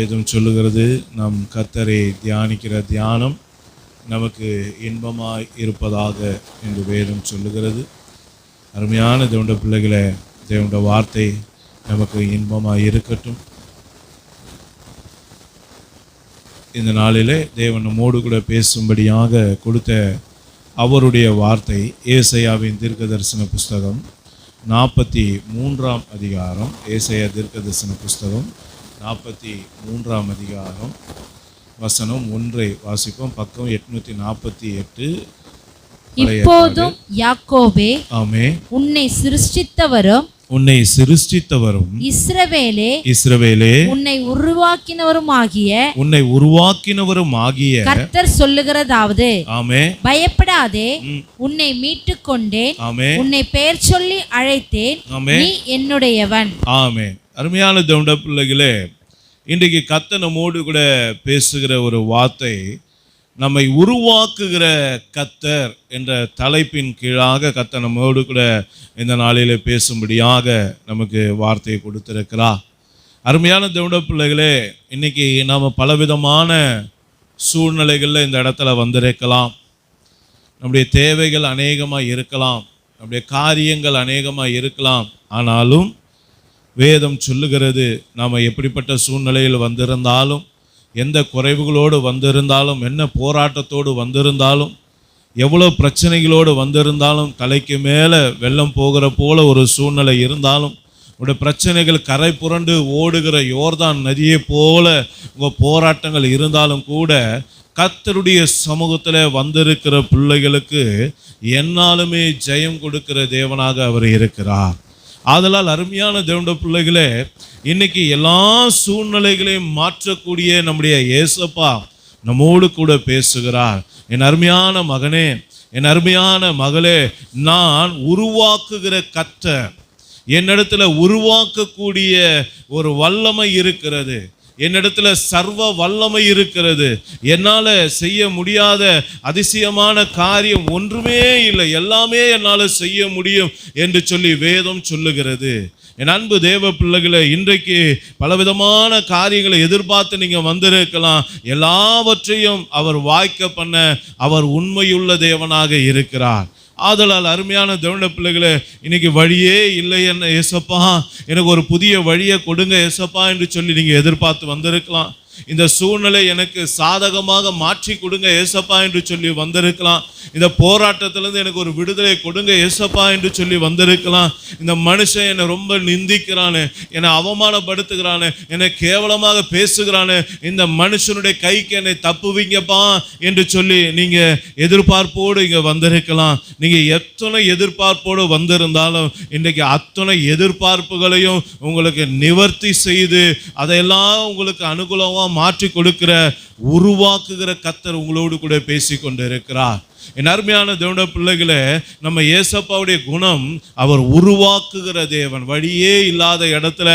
வேதம் சொல்லுகிறது, நம் கர்த்தரை தியானிக்கிற தியானம் நமக்கு இன்பமாய் இருப்பதாக என்று வேதம் சொல்லுகிறது. அருமையான தேவனுடைய பிள்ளைகளை, தேவனுடைய வார்த்தை நமக்கு இன்பமாய் இருக்கட்டும். இந்த நாளிலே தேவன் நம்மோடு கூட பேசும்படியாக கொடுத்த அவருடைய வார்த்தை ஏசாயாவின் தீர்க்கதரிசன புஸ்தகம் 43ஆம் அதிகாரம். ஏசாயா தீர்க்கதரிசன புஸ்தகம் 43ஆம் அதிகாரம் வசனம் 1 வாசிப்போம். பக்கம் 848. இப்போதும் யாக்கோபே, ஆமென், உன்னை சிருஷ்டித்தவரும் இஸ்ரவேலே உன்னை உருவாக்கினவருமாகிய கர்த்தர் சொல்லுகிறதாவது, ஆமென், பயப்படாதே, உன்னை மீட்டுக் கொண்டேன், உன்னை பெயர் சொல்லி அழைத்தேன், நீ என்னுடையவன். ஆமென். அருமையான தேவனுடைய பிள்ளைகளே, இன்றைக்கு கர்த்தர் நம்மோடு கூட பேசுகிற ஒரு வார்த்தை, நம்மை உருவாக்குகிற கர்த்தர் என்ற தலைப்பின் கீழாக கர்த்தர் நம்மோடு கூட இந்த நாளிலே பேசும்படியாக நமக்கு வார்த்தையை கொடுத்திருக்கிறார். அருமையான தேவனுடைய பிள்ளைகளே, இன்னைக்கு நாம் பலவிதமான சூழ்நிலைகளில் இந்த இடத்துல வந்திருக்கலாம். நம்முடைய தேவைகள் அநேகமாக இருக்கலாம், நம்முடைய காரியங்கள் அநேகமாக இருக்கலாம். ஆனாலும் வேதம் சொல்லுகிறது, நாம் எப்படிப்பட்ட சூழ்நிலையில் வந்திருந்தாலும், எந்த குறைவுகளோடு வந்திருந்தாலும், என்ன போராட்டத்தோடு வந்திருந்தாலும், எவ்வளோ பிரச்சனைகளோடு வந்திருந்தாலும், தலைக்கு மேலே வெள்ளம் போகிற போல ஒரு சூழ்நிலை இருந்தாலும், உங்களுடைய பிரச்சனைகள் கரை புரண்டு ஓடுகிற யோர்தான் நதியை போல உங்கள் போராட்டங்கள் இருந்தாலும் கூட, கர்த்தருடைய சமூகத்தில் வந்திருக்கிற பிள்ளைகளுக்கு என்னாலுமே ஜெயம் கொடுக்கிற தேவனாக அவர் இருக்கிறார். ஆதலால் அருமையான தேவனுடைய பிள்ளைகளே, இன்னைக்கு எல்லா சூழ்நிலைகளையும் மாற்றக்கூடிய நம்முடைய இயேசப்பா நம்மோடு கூட பேசுகிறார். என் அருமையான மகனே, என் அருமையான மகளே, நான் உருவாக்குகிற கர்த்தர், என்னிடத்துல உருவாக்கக்கூடிய ஒரு வல்லமை இருக்கிறது, என்னிடத்துல சர்வ வல்லமை இருக்கிறது, என்னால் செய்ய முடியாத அதிசயமான காரியம் ஒன்றுமே இல்லை, எல்லாமே என்னால் செய்ய முடியும் என்று சொல்லி வேதம் சொல்லுகிறது. என் அன்பு தேவ பிள்ளைகளை, இன்றைக்கு பலவிதமான காரியங்களை எதிர்பார்த்து நீங்கள் வந்திருக்கலாம். எல்லாவற்றையும் அவர் வாய்க்க பண்ண அவர் உண்மையுள்ள தேவனாக இருக்கிறார். ஆதலால் அருமையான தேவனுடைய பிள்ளைகளே, இன்னைக்கு வழியே இல்லை என்ன ஏசப்பா, எனக்கு ஒரு புதிய வழியை கொடுங்க ஏசப்பா என்று சொல்லி நீங்கள் எதிர்பார்த்து வந்திருக்கலாம். இந்த சூழ்நிலை எனக்கு சாதகமாக மாற்றி கொடுங்க ஏசப்பா என்று சொல்லி வந்திருக்கலாம். இந்த போராட்டத்திலேருந்து எனக்கு ஒரு விடுதலை கொடுங்க ஏசப்பா என்று சொல்லி வந்திருக்கலாம். இந்த மனுஷன் என்னை ரொம்ப நிந்திக்கிறானே, என்னை அவமானப்படுத்துகிறானே, என்னை கேவலமாக பேசுகிறானே, இந்த மனுஷனுடைய கைக்கு என்னை தப்புவீங்கப்பா என்று சொல்லி நீங்கள் எதிர்பார்ப்போடு இங்கே வந்திருக்கலாம். நீங்கள் எத்தனை எதிர்பார்ப்போடு வந்திருந்தாலும் இன்றைக்கு அத்தனை எதிர்பார்ப்புகளையும் உங்களுக்கு நிவர்த்தி செய்து அதையெல்லாம் உங்களுக்கு அனுகூலமாக மாற்றி கொடுக்கிற உருவாக்குகிற கர்த்தர் உங்களோடு கூட பேசி கொண்டு இருக்கிறார். என் அருமையான தேவனுடைய பிள்ளைகளே, நம்ம இயேசப்பாவுடைய குணம், அவர் உருவாக்குகிற தேவன். வழியே இல்லாத இடத்துல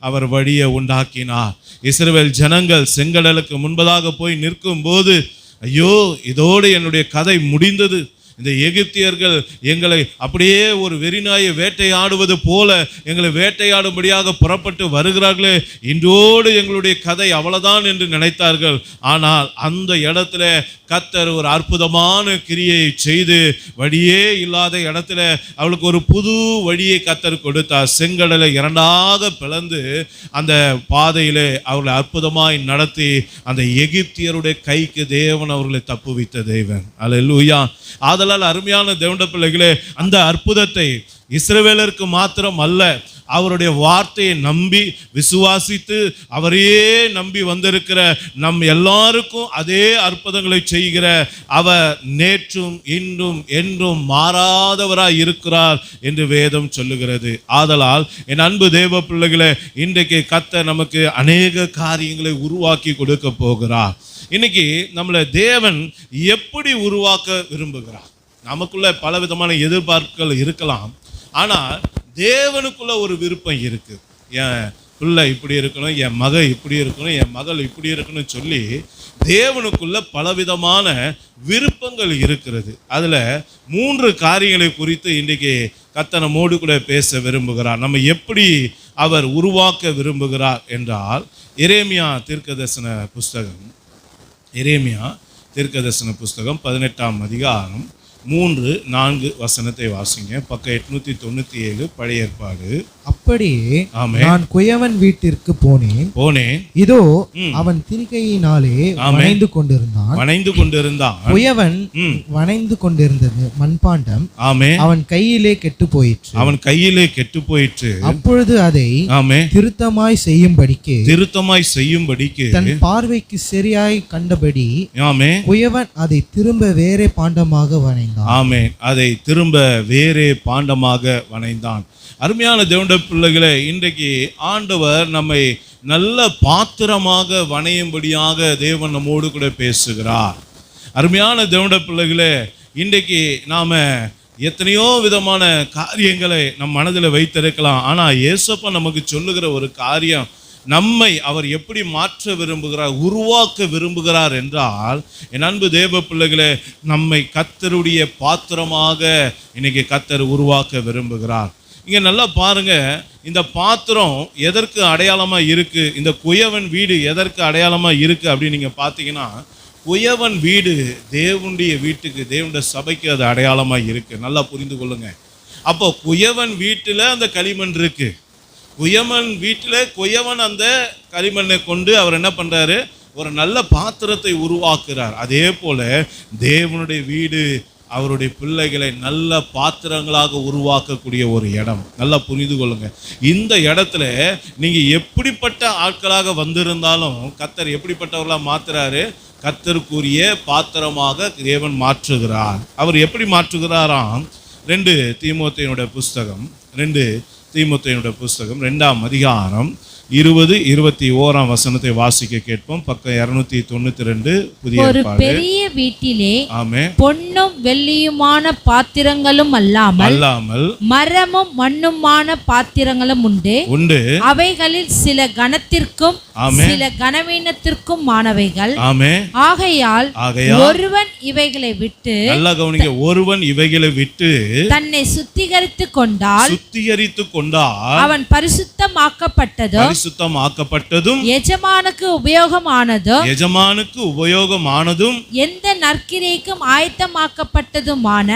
அவர் வழியை உண்டாக்கினார். இஸ்ரவேல் ஜனங்கள் செங்கடலுக்கு முன்பதாக போய் நிற்கும் போது, ஐயோ இதோடு என்னுடைய கதை முடிந்தது, இந்த எகிப்தியர்கள் எங்களை அப்படியே ஒரு வெறிநாயை வேட்டையாடுவது போல எங்களை வேட்டையாடும்படியாக புறப்பட்டு வருகிறார்களே, இன்றோடு எங்களுடைய கதை அவ்வளவுதான் என்று நினைத்தார்கள். ஆனால் அந்த இடத்துல கர்த்தர் ஒரு அற்புதமான கிரியை செய்து வழியே இல்லாத இடத்துல அவளுக்கு ஒரு புது வழியை கர்த்தர் கொடுத்தார். செங்கடலை இரண்டாக பிளந்து அந்த பாதையிலே அவர்களை அற்புதமாய் நடத்தி அந்த எகிப்தியருடைய கைக்கு தேவன் அவர்களை தப்புவித்த தேவன். அல்லேலூயா. ஆதலால் அருமையான தேவனுடைய பிள்ளைகளே, அந்த அற்புதத்தை இஸ்ரவேலருக்கு மாத்திரம் அல்ல, அவருடைய வார்த்தையை நம்பி விசுவாசித்து அவரையே நம்பி வந்திருக்கிற நம் எல்லாருக்கும் அதே அற்புதங்களை செய்கிற அவர் நேற்றும் இன்றும் என்றும் மாறாதவராய் இருக்கிறார் என்று வேதம் சொல்லுகிறது. ஆதலால் என் அன்பு தேவ பிள்ளைகளே, இன்றைக்கு கர்த்தர் நமக்கு அநேக காரியங்களை உருவாக்கி கொடுக்க போகிறார். இன்னைக்கு நம்மளை தேவன் எப்படி உருவாக்க விரும்புகிறார்? நமக்குள்ள பலவிதமான எதிர்பார்ப்புகள் இருக்கலாம், ஆனால் தேவனுக்குள்ள ஒரு விருப்பம் இருக்கு. பிள்ளை இப்படி இருக்கணும், என் மக இப்படி இருக்கணும், என் மகள் இப்படி இருக்கணும் சொல்லி தேவனுக்குள்ள பலவிதமான விருப்பங்கள் இருக்கிறது. அதில் 3 காரியங்களை குறித்து இன்றைக்கு கர்த்தர் நம்மோடு கூட பேச விரும்புகிறார். நம்ம எப்படி அவர் உருவாக்க விரும்புகிறார் என்றால், எரேமியா தீர்க்கதரிசன புஸ்தகம் 18ஆம் அதிகாரம் 3-4 வசனத்தை வாசிங்க. பக்கம் 897 பழைய ஏற்பாடு. அப்படியே நான் குயவன் வீட்டிற்கு போனேன். இதோ அவன் திரிகையினாலே வணைந்து கொண்டிருந்தான். குயவன் வணைந்து கொண்டிருந்தது மண்பாண்டம் அவன் கையிலே கெட்டு போயிற்று. அப்பொழுது அதை திருத்தமாய் செய்யும்படிக்கு தன் பார்வைக்கு சரியாய் கண்டபடி குயவன் அதை திரும்ப வேறே பாண்டமாக வணைந்தான். அதை திரும்ப வேறே பாண்டமாக வணைந்தான். அருமையான தேவனுடைய பிள்ளைகளே, இன்றைக்கு ஆண்டவர் நம்மை நல்ல பாத்திரமாக வணையும்படியாக தேவன் நம்மோடு கூட பேசுகிறார். அருமையான தேவனுடைய பிள்ளைகளே, இன்றைக்கு நாம எத்தனையோ விதமான காரியங்களை நம் மனதில் வைத்திருக்கலாம். ஆனால் இயேசப்பா நமக்கு சொல்லுகிற ஒரு காரியம், நம்மை அவர் எப்படி மாற்ற விரும்புகிறார், உருவாக்க விரும்புகிறார் என்றால், என் அன்பு தேவ பிள்ளைகளே, நம்மை கர்த்தருடைய பாத்திரமாக இன்னைக்கு கர்த்தர் உருவாக்க விரும்புகிறார். இங்கே நல்லா பாருங்க, இந்த பாத்திரம் எதற்கு அடையாளமாக இருக்குது, இந்த குயவன் வீடு எதற்கு அடையாளமாக இருக்குது அப்படின்னு நீங்கள் பார்த்தீங்கன்னா, குயவன் வீடு தேவனுடைய வீட்டுக்கு, தேவனுடைய சபைக்கு அது அடையாளமாக இருக்குது. நல்லா புரிந்து கொள்ளுங்க. அப்போ குயவன் வீட்டில் அந்த களிமண் இருக்கு. குயவன் வீட்டில் குயவன் அந்த களிமண்ணை கொண்டு அவர் என்ன பண்ணுறாரு, ஒரு நல்ல பாத்திரத்தை உருவாக்குறார். அதே போல தேவனுடைய வீடு அவருடைய பிள்ளைகளை நல்ல பாத்திரங்களாக உருவாக்கக்கூடிய ஒரு இடம். நல்லா புரிந்து கொள்ளுங்க. இந்த இடத்துல நீங்க எப்படிப்பட்ட ஆட்களாக வந்திருந்தாலும் கர்த்தர் எப்படிப்பட்டவர்களாக மாத்துறாரு, கர்த்தருக்குரிய பாத்திரமாக தேவன் மாற்றுகிறார். அவர் எப்படி மாற்றுகிறாராம்? 2 தீமோத்தேயுடைய புஸ்தகம் 2ஆம் அதிகாரம் 20-21 வசனத்தை வாசிக்க கேட்போம். பக்கம் 292 புதிய ஒரு பெரிய வீட்டிலே பொன்னும் வெள்ளியுமான பாத்திரங்களும் அல்லாமல் மரமும் மண்ணுமான பாத்திரங்களும் உண்டு. அவைகளில் சில கனத்திற்கும் சில கனவீனத்திற்கும் மானவைகள். ஆகையால் ஒருவன் இவைகளை விட்டு, நல்லா கவனிங்க, ஒருவன் இவைகளை விட்டு தன்னை சுத்திகரித்துக் கொண்டால் அவன் பரிசுத்தமாக்கப்பட்டதும் எஜமானுக்கு உபயோகமானதும் எந்த நற்கிரியைக்கும் ஆயத்தமாக்கப்பட்டதுமான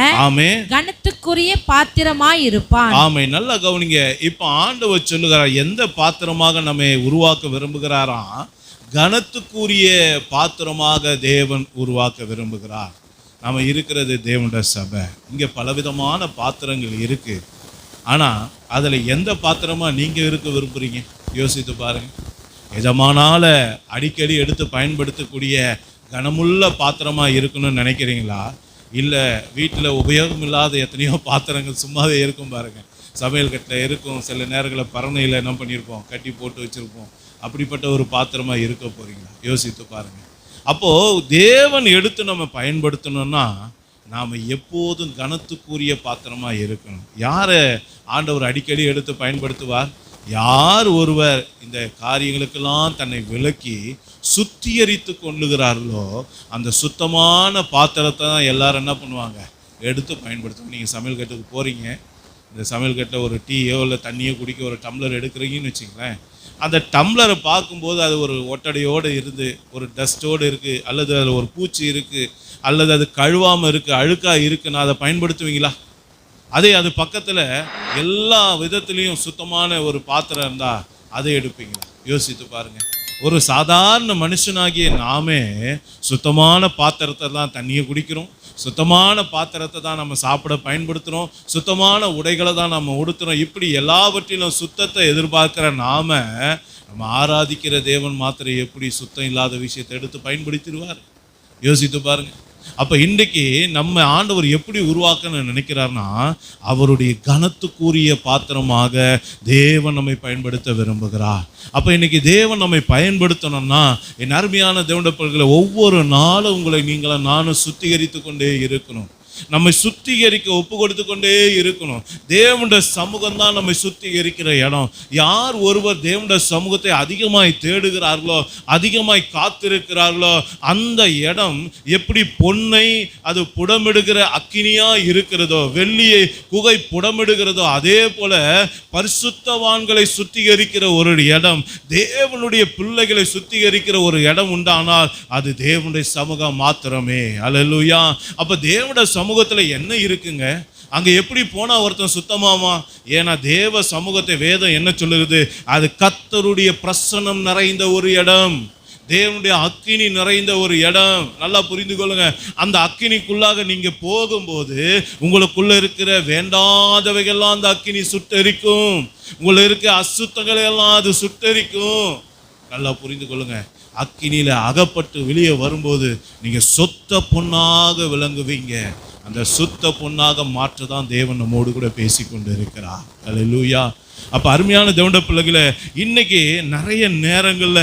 கனத்துக்குரிய பாத்திரமாய் இருப்பான். நல்லா கவனிங்க. இப்ப ஆண்டவர் சொல்லுகிறார், எந்த பாத்திரமாக நம்மை உருவாக்க விரும்புகிறாராம்? கனத்துக்குரிய பாத்திரமாக தேவன் உருவாக்க விரும்புகிறார். நாம இருக்கிறது தேவனுடைய சபை. இங்க பலவிதமான பாத்திரங்கள் இருக்கு. ஆனா அதுல எந்த பாத்திரமா நீங்க இருக்க விரும்புறீங்க? யோசித்து பாருங்க. எஜமானால அடிக்கடி எடுத்து பயன்படுத்தக்கூடிய கனமுள்ள பாத்திரமா இருக்கணும்னு நினைக்கிறீங்களா? இல்லை வீட்டில் உபயோகம் இல்லாத எத்தனையோ பாத்திரங்கள் சும்மாவே இருக்கும் பாருங்க. சமையல் கட்டில் இருக்கும், சில நேரங்களில் பரணையில் என்ன பண்ணியிருப்போம், கட்டி போட்டு வச்சுருப்போம். அப்படிப்பட்ட ஒரு பாத்திரமா இருக்க போறீங்களா? யோசித்து பாருங்க. அப்போது தேவன் எடுத்து நம்ம பயன்படுத்தணும்னா நாம் எப்போதும் கனத்துக்குரிய பாத்திரமா இருக்கணும். யாரை ஆண்டவர் அடிக்கடி எடுத்து பயன்படுத்துவார்? யார் ஒருவர் இந்த காரியங்களுக்கெல்லாம் தன்னை விலக்கி சுத்திகரித்து கொள்ளுகிறார்களோ அந்த சுத்தமான பாத்திரத்தை தான் எல்லாரும் என்ன பண்ணுவாங்க, எடுத்து பயன்படுத்துவாங்க. நீங்கள் சமையல் கட்டுக்கு போகிறீங்க, இந்த சமையல் கட்டில் ஒரு டீயோ இல்லை தண்ணியோ குடிக்க ஒரு டம்ளர் எடுக்கிறீங்கன்னு வச்சுங்களேன். அந்த டம்ளரை பார்க்கும்போது அது ஒரு ஒட்டடையோடு இருந்து ஒரு டஸ்ட்டோடு இருக்குது, அல்லது அதில் ஒரு பூச்சி இருக்குது, அல்லது அது கழுவாமல் இருக்குது, அழுக்காக இருக்குன்னா அதை பயன்படுத்துவீங்களா? அதே அது பக்கத்தில் எல்லா விதத்துலேயும் சுத்தமான ஒரு பாத்திரம் இருந்தால் அதை எடுப்பீங்களா? யோசித்து பாருங்கள். ஒரு சாதாரண மனுஷனாகிய நாமே சுத்தமான பாத்திரத்தை தான் தண்ணியை குடிக்கிறோம், சுத்தமான பாத்திரத்தை தான் நம்ம சாப்பிட பயன்படுத்துகிறோம், சுத்தமான உடைகளை தான் நம்ம உடுத்துகிறோம். இப்படி எல்லாவற்றிலும் சுத்தத்தை எதிர்பார்க்குற நம்ம ஆராதிக்கிற தேவன் மாத்திரம் எப்படி சுத்தம் இல்லாத விஷயத்தை எடுத்து பயன்படுத்திடுவார்? யோசித்து பாருங்க. அப்போ இன்றைக்கு நம்ம ஆண்டவர் எப்படி உருவாக்கணும்னு நினைக்கிறார்னா, அவருடைய கனத்துக்குரிய பாத்திரமாக தேவன் நம்மை பயன்படுத்த விரும்புகிறார். அப்போ இன்னைக்கு தேவன் நம்மை பயன்படுத்தணும்னா, என் அருமையான தேவனுடைய பிள்ளைகளை, ஒவ்வொரு நாளும் உங்களை நீங்களும் நானும் சுத்திகரித்து கொண்டே இருக்கணும். நம்மை சுத்திகரிக்க ஒப்பு கொடுத்து கொண்டே இருக்கணும். தேவனுடைய சமூகம் தான் நம்மை சுத்திகரிக்கிற இடம். யார் ஒருவர் தேவனுடைய சமூகத்தை அதிகமாய் தேடுகிறார்களோ, அதிகமாய் காத்திருக்கிறார்களோ, அந்த இடம் எப்படி பொன்னை அது புடமிடுகிற அக்கினியா இருக்கிறதோ, வெள்ளியை குகை புடமிடுகிறதோ, அதே போல பரிசுத்தவான்களை சுத்திகரிக்கிற ஒரு இடம், தேவனுடைய பிள்ளைகளை சுத்திகரிக்கிற ஒரு இடம் உண்டானால் அது தேவனுடைய சமூகம் மாத்திரமே. அல்லேலூயா. அப்ப தேவனுடைய சமூகத்துல என்ன இருக்குங்க? அங்க எப்படி போனா ஒருத்தன் சுத்தமாமா? ஏன்னா தேவ சமூகத்தை வேதம் என்ன சொல்லுகிறது? அது கர்த்தருடைய பிரசன்னம் நிறைந்த ஒரு இடம், தேவனுடைய அக்கினி நிறைந்த ஒரு இடம். நல்லா புரிந்து கொள்ளுங்க. அந்த அக்கினிக்குள்ளாக நீங்க போகும்போது உங்களுக்குள்ள இருக்கிற வேண்டாதவைகள்லாம் அந்த அக்கினி சுட்டரிக்கும். உங்களை இருக்க அசுத்தங்களை எல்லாம் அது சுட்டரிக்கும். நல்லா புரிந்து கொள்ளுங்க. அக்கினியில அகப்பட்டு வெளியே வரும்போது நீங்க சொத்த பொன்னாக விளங்குவீங்க. அந்த சுத்த பொன்னாக மாற்றதான் தேவன் நம்மோடு கூட பேசிக்கொண்டு இருக்கிறார். அல்லேலூயா. அப்ப அருமையான தேவனுடைய பிள்ளைகளை, இன்னைக்கு நிறைய நேரங்கள்ல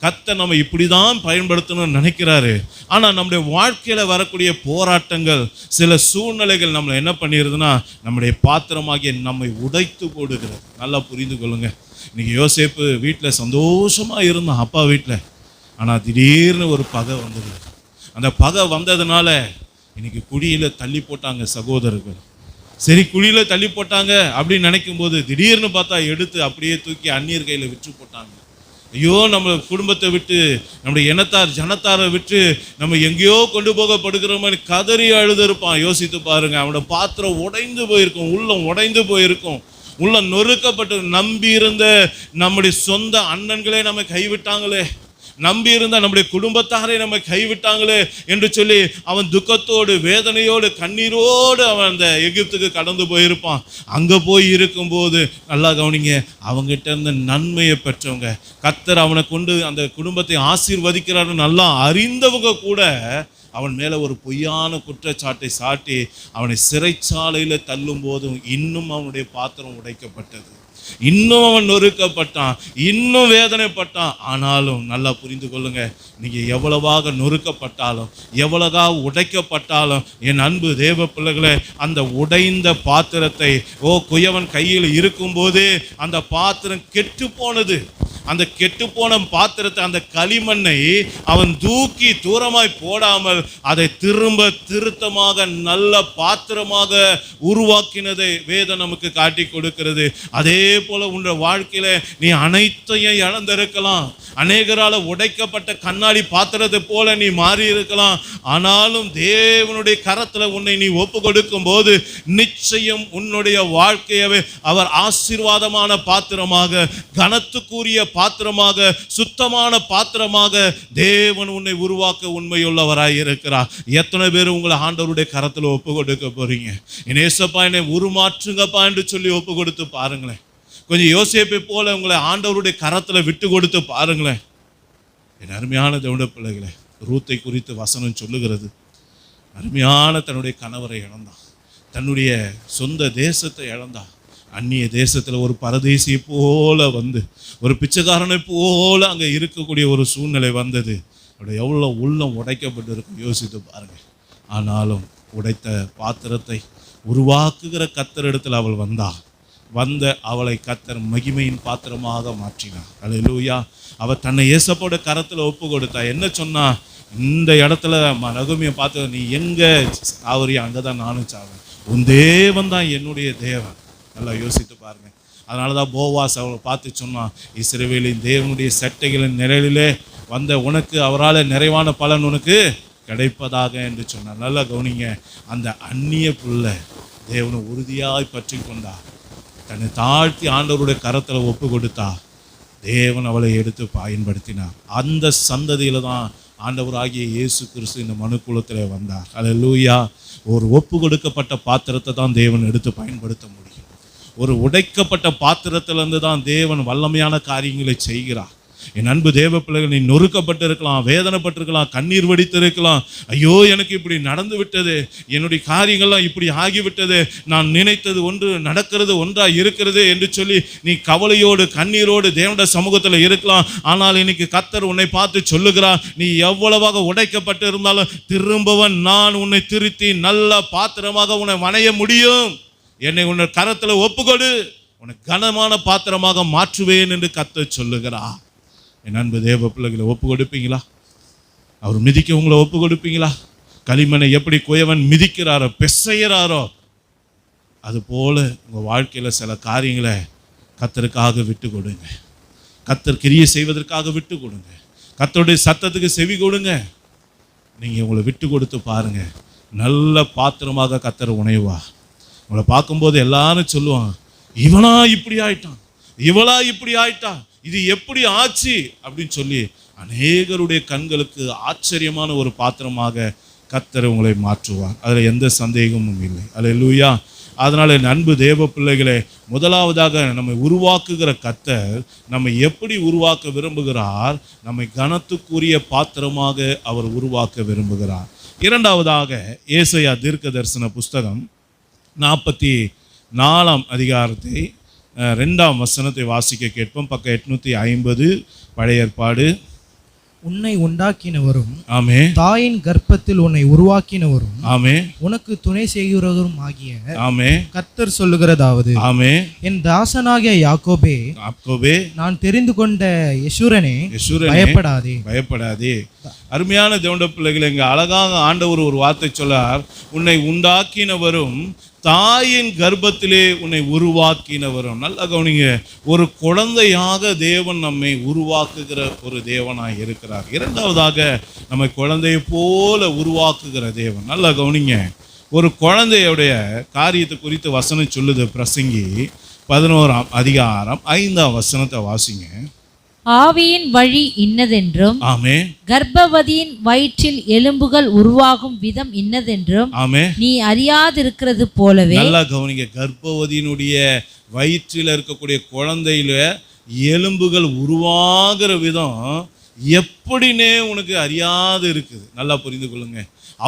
கர்த்தர் நம்ம இப்படிதான் பயன்படுத்தணும்னு நினைக்கிறாரு. ஆனா நம்முடைய வாழ்க்கையில வரக்கூடிய போராட்டங்கள், சில சூழ்நிலைகள் நம்மளை என்ன பண்ணிடுதுன்னா, நம்முடைய பாத்திரமாகிய நம்மை உடைத்து போடுகிறது. நல்லா புரிந்து கொள்ளுங்க. இன்னைக்கு யோசேப்பு வீட்டில் சந்தோஷமா இருந்தான், அப்பா வீட்டில். ஆனா திடீர்னு ஒரு பகை வந்தது. அந்த பகை வந்ததுனால இன்னைக்கு குழியில தள்ளி போட்டாங்க சகோதரர்கள். சரி, குழியில தள்ளி போட்டாங்க அப்படின்னு நினைக்கும் போது திடீர்னு பார்த்தா எடுத்து அப்படியே தூக்கி அந்நியர் கையில விற்று போட்டாங்க. ஐயோ, நம்ம குடும்பத்தை விட்டு, நம்முடைய இனத்தார் ஜனத்தாரை விட்டு நம்ம எங்கேயோ கொண்டு போகப்படுகிற மாதிரி கதறி அழுதுருப்பான். யோசித்து பாருங்க. அவனோட பாத்திரம் உடைந்து போயிருக்கும், உள்ளம் உடைந்து போயிருக்கும், உள்ள நொறுக்கப்பட்டு. நம்பி இருந்த நம்முடைய சொந்த அண்ணன்களே நம்ம கைவிட்டாங்களே, நம்பி இருந்த நம்முடைய குடும்பத்தாரை நம்ம கைவிட்டாங்களே என்று சொல்லி அவன் துக்கத்தோடு, வேதனையோடு, கண்ணீரோடு அவன் அந்த எகிப்துக்கு கடந்து போயிருப்பான். அங்கே போய் இருக்கும்போது நல்லா கவனிங்க, அவங்ககிட்ட இருந்த நன்மையை பெற்றவங்க, கர்த்தர் அவனை கொண்டு அந்த குடும்பத்தை ஆசீர்வதிக்கிறாருன்னு நல்லா அறிந்தவங்க கூட அவன் மேலே ஒரு பொய்யான குற்றச்சாட்டை சாட்டி அவனை சிறைச்சாலையில் தள்ளும் போதும் இன்னும் அவனுடைய பாத்திரம் உடைக்கப்பட்டது. இன்னும் அவன் நொறுக்கப்பட்டான், இன்னும் வேதனைப்பட்டான். ஆனாலும் நல்லா புரிந்து கொள்ளுங்க, நீங்க எவ்வளவாக நொறுக்கப்பட்டாலும், எவ்வளவாக உடைக்கப்பட்டாலும், என் அன்பு தேவ பிள்ளைகளே, அந்த உடைந்த பாத்திரத்தை குயவன் கையில் இருக்கும்போது அந்த பாத்திரம் கெட்டு போனது. அந்த கெட்டுப்போன பாத்திரத்தை, அந்த களிமண்ணை அவன் தூக்கி தூரமாய் போடாமல் அதை திரும்ப திருத்தமாக நல்ல பாத்திரமாக உருவாக்கினதை வேதம் நமக்கு காட்டி கொடுக்கிறது. அதே போல உன்ற வாழ்க்கையில நீ அனைத்தையும் இழந்திருக்கலாம். அநேகரால உடைக்கப்பட்ட கண்ணாடி பாத்திரத்தை போல நீ மாறி இருக்கலாம். ஆனாலும் தேவனுடைய கரத்துல உன்னை நீ ஒப்பு கொடுக்கும் போது நிச்சயம் உன்னுடைய வாழ்க்கையவே அவர் ஆசீர்வாதமான பாத்திரமாக, கனத்துக்குரிய பாத்திரமாக, சுத்தமான பாத்திரமாக தேவன் உன்னை உருவாக்க உண்மையுள்ளவராய் இருக்கிறார். எத்தனை பேர் உங்களை ஆண்டவருடைய கரத்துல ஒப்பு கொடுக்க போறீங்க? நேசப்பா, என்னை உருமாற்றுங்கப்பா என்று சொல்லி ஒப்பு கொடுத்து பாருங்களேன். கொஞ்சம் யோசேப்பை போல உங்களை ஆண்டவருடைய கரத்துல விட்டு கொடுத்து பாருங்களேன். என் அருமையான தேவனுடைய பிள்ளைகளே, ரூத்தை குறித்து வசனம் சொல்லுகிறது. அருமையான தன்னுடைய கணவரை இழந்தான், தன்னுடைய சொந்த தேசத்தை இழந்தான். அந்நிய தேசத்தில் ஒரு பரதேசியை போல வந்து, ஒரு பிச்சைக்காரனை போல அங்கே இருக்கக்கூடிய ஒரு சூழ்நிலை வந்தது. அவருடைய எவ்வளோ உள்ளம் உடைக்கப்பட்டு இருக்கும் யோசித்து பாருங்கள். ஆனாலும் உடைத்த பாத்திரத்தை உருவாக்குகிற கர்த்தரிடத்தில் அவள் வந்த அவளை கர்த்தர் மகிமையின் பாத்திரமாக மாற்றினார். அல்லேலூயா. அவள் தன்னை இயேசப்போட கரத்தில் ஒப்பு கொடுத்தா. என்ன சொன்னா? இந்த இடத்துல நகோமியை பார்த்து, நீ எங்கே சாவறியா? அங்கே தான் நானும் சாவேன். உன் தேவன் தான் என்னுடைய தேவன். நல்லா யோசித்து பாருங்க. அதனால தான் போவாஸ் அவளை பார்த்து சொன்னான், இஸ்ரவேலின் தேவனுடைய சட்டைகளின் நிழலிலே வந்த உனக்கு அவரால் நிறைவான பலன் உனக்கு கிடைப்பதாக என்று சொன்னார். நல்லா கவனிங்க. அந்த அந்நிய பிள்ளை தேவனை உறுதியாய் பற்றி கொண்டா, தன்னை தாழ்த்தி ஆண்டவருடைய கரத்தில் ஒப்பு கொடுத்தா. தேவன் அவளை எடுத்து பயன்படுத்தினார். அந்த சந்ததியில தான் ஆண்டவராகிய இயேசு கிறிஸ்து இந்த மனுக்குலத்தில் வந்தார். அல்லேலூயா. ஒரு ஒப்பு கொடுக்கப்பட்ட பாத்திரத்தை தான் தேவன் எடுத்து பயன்படுத்த முடியும். ஒரு உடைக்கப்பட்ட பாத்திரத்திலிருந்து தான் தேவன் வல்லமையான காரியங்களை செய்கிறார். என் அன்பு தேவ பிள்ளைகள், நீ நொறுக்கப்பட்டு இருக்கலாம், வேதனைப்பட்டிருக்கலாம், கண்ணீர் வடித்து இருக்கலாம். ஐயோ எனக்கு இப்படி நடந்து விட்டது, என்னுடைய காரியங்கள்லாம் இப்படி ஆகிவிட்டது, நான் நினைத்தது ஒன்று நடக்கிறது ஒன்றா இருக்கிறது என்று சொல்லி நீ கவலையோடு கண்ணீரோடு தேவனுடைய சமூகத்தில் இருக்கலாம். ஆனால் இன்னைக்கு கர்த்தர் உன்னை பார்த்து சொல்லுகிறார், நீ எவ்வளவாக உடைக்கப்பட்டு இருந்தாலும் திரும்பவும் நான் உன்னை திருத்தி நல்ல பாத்திரமாக உன்னை வணைய முடியும். என்னை உன்னை கரத்தில் ஒப்புக்கொடு, உன்னை கனமான பாத்திரமாக மாற்றுவேன் என்று கர்த்தர் சொல்லுகிறார். என் அன்பு தேவ பிள்ளைகளை ஒப்பு கொடுப்பீங்களா? அவர் மிதிக்க உங்களை ஒப்பு கொடுப்பீங்களா? களிமண்ணை எப்படி குயவன் மிதிக்கிறாரோ பிசைகிறாரோ அது போல உங்கள் வாழ்க்கையில் சில காரியங்களை கர்த்தருக்காக விட்டு கொடுங்க. கர்த்தர் கிரியை செய்வதற்காக விட்டு கொடுங்க. கர்த்தருடைய சத்தத்துக்கு செவி கொடுங்க. நீங்கள் உங்களை விட்டு கொடுத்து பாருங்க, நல்ல பாத்திரமாக கர்த்தர் உணைவா. உங்களை பார்க்கும்போது எல்லாரும் சொல்லுவாங்க, இவனா இப்படி ஆயிட்டான், இவளா இப்படி ஆயிட்டா, இது எப்படி ஆச்சு அப்படின்னு சொல்லி அநேகருடைய கண்களுக்கு ஆச்சரியமான ஒரு பாத்திரமாக கர்த்தர் உங்களை மாற்றுவார். அதில் எந்த சந்தேகமும் இல்லை. அல்லேலூயா. அதனால என் அன்பு தேவ பிள்ளைகளே, முதலாவதாக நம்மை உருவாக்குகிற கர்த்தர் நம்மை எப்படி உருவாக்க விரும்புகிறார்? நம்மை கனத்துக்குரிய பாத்திரமாக அவர் உருவாக்க விரும்புகிறார். இரண்டாவதாக ஏசாயா தீர்க்க தரிசன புஸ்தகம் 44 அதிகாரத்தை 2ஆம் வசனத்தை வாசிக்க கேட்போம். பக்கம் 850 பழைய ஏற்பாடு. உன்னை உண்டாக்கினவரும் ஆமே, தாயின் கர்ப்பத்தில் உன்னை உருவாக்கினவரும் ஆமே, உனக்கு துணை செய்கிறவரும் ஆகிய ஆமே கர்த்தர் சொல்லுகிறதாவது, ஆமே, என் தாசனாகிய யாக்கோபே, யாக்கோபே, நான் தெரிந்து கொண்ட யெஷூரனே, யெஷூரனே, பயப்படாதே, பயப்படாதே. அருமையான தேவனுடைய பிள்ளைகளை, இங்கே அழகாக ஆண்டவர் ஒரு வார்த்தை சொல்லார், உன்னை உண்டாக்கினவரும் தாயின் கர்ப்பத்திலே உன்னை உருவாக்கினவரும். நல்லா கவனிங்க, ஒரு குழந்தையாக தேவன் நம்மை உருவாக்குகிற ஒரு தேவனாய் இருக்கிறார். இரண்டாவதாக நம்மை குழந்தையை போல உருவாக்குகிற தேவன். நல்லா கவனிங்க, ஒரு குழந்தையுடைய காரியத்தை குறித்து வசனம் சொல்லுது. பிரசங்கி 11ஆம் அதிகாரம் 5ஆம் வசனத்தை வாசிங்க. ஆவியின் வழி இன்னதென்றும், ஆமே, கர்ப்பவதியின் வயிற்றில் எலும்புகள் உருவாகும் விதம் இன்னதென்றும், ஆமே, நீ அறியாதிருக்கிறது போலவே. நல்லா கவனிங்க, கர்ப்பவதியினுடைய வயிற்றில் இருக்கக்கூடிய குழந்தையில எலும்புகள் உருவாகிற விதம் எப்படின்னே உனக்கு அறியாது இருக்குது. நல்லா புரிந்து கொள்ளுங்க.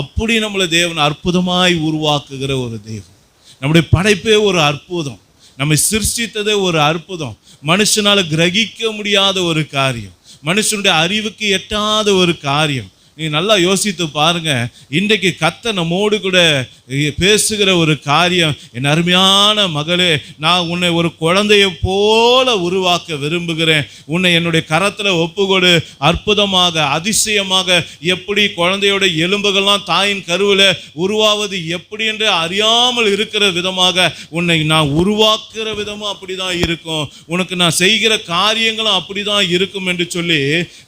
அப்படி நம்மளை தேவன் அற்புதமாய் உருவாக்குகிற ஒரு தேவன். நம்முடைய படைப்பே ஒரு அற்புதம், நம்மை சிருஷ்டித்ததே ஒரு அற்புதம். மனுஷனால கிரகிக்க முடியாத ஒரு காரியம், மனுஷனுடைய அறிவுக்கு எட்டாத ஒரு காரியம். நீ நல்லா யோசித்து பாருங்க. இன்றைக்கு கர்த்தர் நம்மோடு கூட பேசுகிற ஒரு காரியம், என் அருமையான மகளே, நான் உன்னை ஒரு குழந்தையை போல உருவாக்க விரும்புகிறேன். உன்னை என்னுடைய கரத்தில் ஒப்புக்கொடு. அற்புதமாக அதிசயமாக எப்படி குழந்தையோட எலும்புகள்லாம் தாயின் கருவில் உருவாவது எப்படி என்று அறியாமல் இருக்கிற விதமாக உன்னை நான் உருவாக்குற விதமும் அப்படிதான் இருக்கும், உனக்கு நான் செய்கிற காரியங்களும் அப்படிதான் இருக்கும் என்று சொல்லி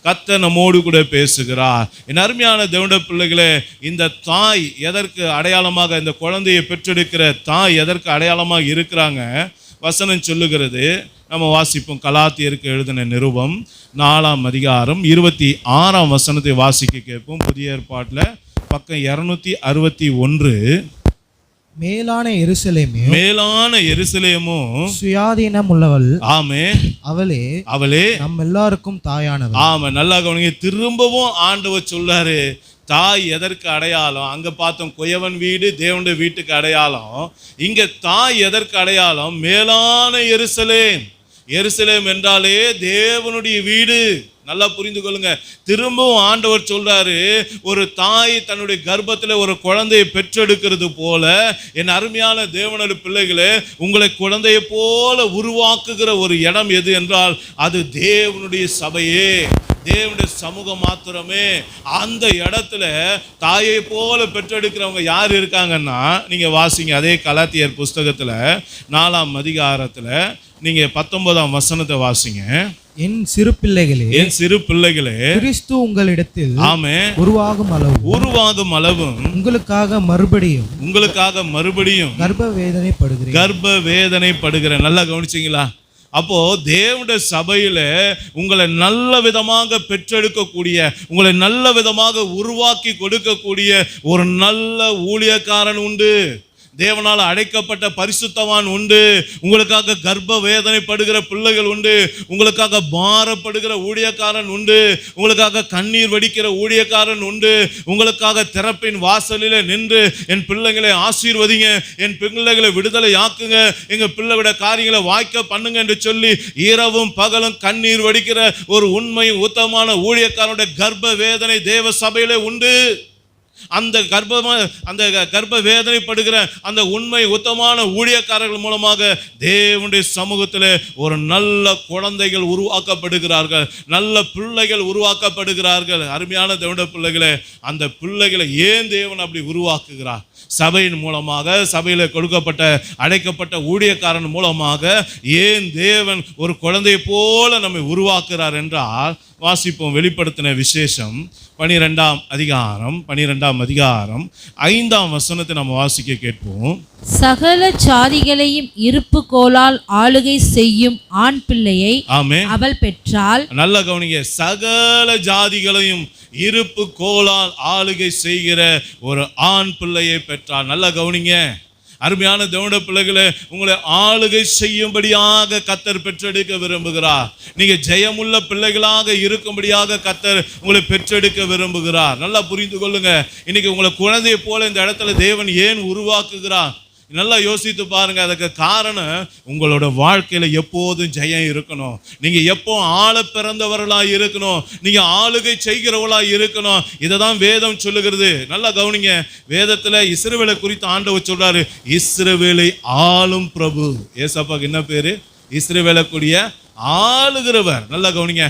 கர்த்தர் நம்மோடு கூட பேசுகிறார். என் அருமையான தேவனுடைய பிள்ளைகளே, இந்த தாய் எதற்கு அடையாளமாக, இந்த குழந்தையை பெற்றெடுக்கிற தாய் எதற்கு அடையாளமாக இருக்கிறாங்க? வசனம் சொல்லுகிறது. நம்ம வாசிப்போம். கலாத்தியருக்கு எழுதின நிருபம் 4ஆம் அதிகாரம் 26ஆம் வசனத்தை வாசிக்க கேட்போம். புதிய ஏற்பாட்டில் பக்கம் 261. மேலான எருசலேமே, மேலான எருசலேமும் சுயாதீனம் உள்ளவள், ஆமே, அவளே நம் எல்லாருக்கும் தாயானவள். ஆமா, நல்லா கவனிங்க. திரும்பவும் ஆண்டவர் சொல்றாரு, தாய் எதற்கு அடையாளம்? அங்க பார்த்தோம் குயவன் வீடு தேவனுடைய வீட்டுக்கு அடையாளம். இங்க தாய் எதற்கு அடையாளம்? மேலான எருசலேம். எருசலேம் என்றாலே தேவனுடைய வீடு. நல்லா புரிந்து கொள்ளுங்க. திரும்பவும் ஆண்டவர் சொல்றாரு, ஒரு தாய் தன்னுடைய கர்ப்பத்தில் ஒரு குழந்தையை பெற்றெடுக்கிறது போல என் அருமையான தேவனுடைய பிள்ளைகளே, உங்களை குழந்தையை போல உருவாக்குகிற ஒரு இடம் எது என்றால் அது தேவனுடைய சபையே, தேவனுடைய சமூகம் மாத்திரமே. அந்த இடத்துல தாயை போல பெற்றெடுக்கிறவங்க யார் இருக்காங்கன்னா, நீங்க வாசிங்க அதே கலாத்தியர் புஸ்தகத்துல 4ஆம் அதிகாரத்துல நீங்க 19ஆம் வசனத்தை வாசிங்க. என் சிறு பிள்ளைகளே, கிறிஸ்து உங்களிடத்தில் ஆமே உருவாகும் அளவும் உங்களுக்காக மறுபடியும் கர்ப்ப வேதனைப்படுகிற. நல்லா கவனிச்சிங்களா? அப்போ தேவனுடைய சபையில உங்களை நல்ல விதமாக பெற்றெடுக்கக்கூடிய, உங்களை நல்ல விதமாக உருவாக்கி கொடுக்கக்கூடிய ஒரு நல்ல ஊழியக்காரன் உண்டு. தேவனால் அழைக்கப்பட்ட பரிசுத்தவான் உண்டு, உங்களுக்காக கர்ப்ப வேதனைப்படுகிற பிள்ளைகள் உண்டு, உங்களுக்காக பாரப்படுகிற ஊழியக்காரன் உண்டு, உங்களுக்காக கண்ணீர் வடிக்கிற ஊழியக்காரன் உண்டு, உங்களுக்காக திறப்பின் வாசலில் நின்று என் பிள்ளைகளை ஆசீர்வதிங்க, என் பிள்ளைகளை விடுதலை ஆக்குங்க, எங்க பிள்ளையோட காரியங்களை வாய்க்க பண்ணுங்க என்று சொல்லி இரவும் பகலும் கண்ணீர் வடிக்கிற ஒரு உண்மை உத்தமமான ஊழியக்காரனுடைய கர்ப்ப வேதனை தேவ சபையிலே உண்டு. அந்த கர்ப்ப வேதனைப்படுகிற அந்த உண்மை உத்தமமான ஊழியக்காரர்கள் மூலமாக தேவனுடைய சமூகத்தில் ஒரு நல்ல குழந்தைகள் உருவாக்கப்படுகிறார்கள், நல்ல பிள்ளைகள் உருவாக்கப்படுகிறார்கள். அருமையான தேவனுடைய பிள்ளைகளை, அந்த பிள்ளைகளை ஏன் தேவன் அப்படி உருவாக்குகிறார்? சபையின் மூலமாக, சபையில கொடுக்கப்பட்ட அழைக்கப்பட்ட ஊழியக்காரன் மூலமாக ஏன் தேவன் ஒரு குழந்தையை போல நம்மை உருவாக்குறார் என்றால், வாசிப்போம். வெளிப்படுத்தின விசேஷம் 12ஆம் அதிகாரம் 5ஆம் வசனத்தை நம்ம வாசிக்க கேட்போம். சகல ஜாதிகளையும் இருப்பு கோலால் ஆளுகை செய்யும் ஆண் பிள்ளையை அவள் பெற்றாள். நல்ல கவனிங்க, சகல ஜாதிகளையும் இருப்பு கோலால் ஆளுகை செய்கிற ஒரு ஆண் பிள்ளையை பெற்றாள். நல்ல கவனிங்க அருமையான தேவனுடைய பிள்ளைகளை, உங்களை ஆளுகை செய்யும்படியாக கர்த்தர் பெற்றெடுக்க விரும்புகிறார். நீங்க ஜெயமுள்ள பிள்ளைகளாக இருக்கும்படியாக கர்த்தர் உங்களை பெற்றெடுக்க விரும்புகிறார். நல்லா புரிந்து கொள்ளுங்க. இன்னைக்கு உங்களை குழந்தையை போல இந்த இடத்துல தேவன் ஏன் உருவாக்குகிறார்? நல்லா யோசித்து பாருங்க. அதுக்கு காரணம், உங்களோட வாழ்க்கையில எப்போதும் ஜெயம் இருக்கணும், நீங்க எப்போ ஆள பிறந்தவர்களா இருக்கணும், நீங்க ஆளுகை செய்கிறவர்களா இருக்கணும். இதை தான் வேதம் சொல்லுகிறது. நல்லா கவனிங்க. வேதத்துல இஸ்ரவேலை குறித்து ஆண்டவர் சொல்றாரு, இஸ்ரவேலை ஆளும் பிரபு. ஏசப்பாக்கு என்ன பேரு? இஸ்ரவேலை கூடிய ஆளுகிறவர். நல்லா கவனிங்க.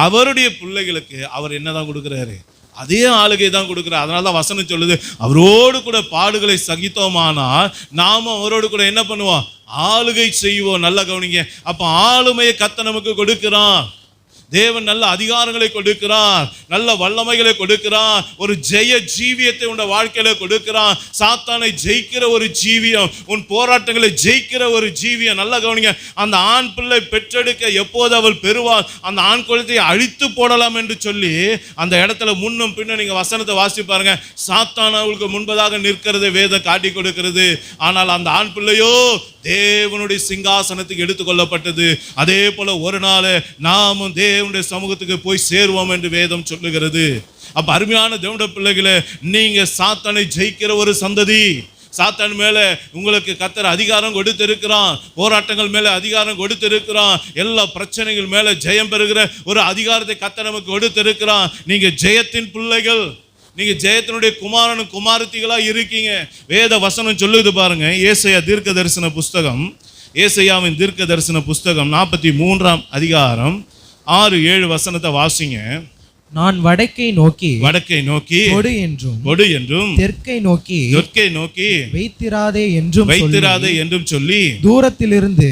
அவருடைய பிள்ளைகளுக்கு அவர் என்னதான் கொடுக்கிறாரு? அதே ஆளுகை தான் கொடுக்கிறார். அதனால தான் வசனம் சொல்லுது, அவரோடு கூட பாடுகளை சகித்தோமானால் நாம அவரோடு கூட என்ன பண்ணுவோம்? ஆளுகை செய்வோம். நல்ல கவனிங்க. அப்ப ஆளுமையை கர்த்தர் நமக்கு கொடுக்கிறான். தேவன் நல்ல அதிகாரங்களை கொடுக்கிறார், நல்ல வல்லமைகளை கொடுக்கிறார், ஒரு ஜெய ஜீவியத்தை உன் வாழ்க்கையில கொடுக்கிறான். சாத்தானை ஜெயிக்கிற ஒரு ஜீவியம், உன் போராட்டங்களை ஜெயிக்கிற ஒரு ஜீவியம். நல்ல கவனிங்க. அந்த ஆண் பிள்ளை பெற்றெடுக்க எப்போது அவள் பெறுவாள்? அந்த ஆண் குழந்தையை அழித்து போடலாம் என்று சொல்லி அந்த இடத்துல முன்னும் பின்னும் நீங்க வசனத்தை வாசி பாருங்க. சாத்தான் அவளுக்கு முன்பதாக நிற்கிறதை வேதம் காட்டி கொடுக்கிறது. ஆனால் அந்த ஆண் பிள்ளையோ தேவனுடைய சிங்காசனத்துக்கு எடுத்துக்கொள்ளப்பட்டது. அதே போல ஒரு நாள் நாமும் தேவனுடைய சமூகத்துக்கு போய் சேருவோம் என்று வேதம் சொல்லுகிறது. அப்ப அருமையான தேவனுடைய பிள்ளைகளே, நீங்க சாத்தானை ஜெயிக்கிற ஒரு சந்ததி. சாத்தான் மேல உங்களுக்கு கர்த்தர் அதிகாரம் கொடுத்திருக்கிறான், போராட்டங்கள் மேல அதிகாரம் கொடுத்திருக்கிறான், எல்லா பிரச்சனைகள் மேல ஜெயம் பெறுகிற ஒரு அதிகாரத்தை கர்த்தர் நமக்கு கொடுத்திருக்கிறான். நீங்க ஜெயத்தின் பிள்ளைகள், நீங்க ஜெயத்தினுடைய குமாரனும் குமாரத்திகளா இருக்கீங்க. வேத வசனம் சொல்லுது பாருங்க. ஏசாயா தீர்க்க தரிசன புஸ்தகம், ஏசாயாவின் தீர்க்க தரிசன புஸ்தகம் 43ஆம் அதிகாரம் 6-7 வசனத்தை வாசிங்க. நான் வடக்கை நோக்கி கொடு என்றும் தெற்கை நோக்கி வைத்திராதே என்றும் சொல்லி தூரத்திலிருந்து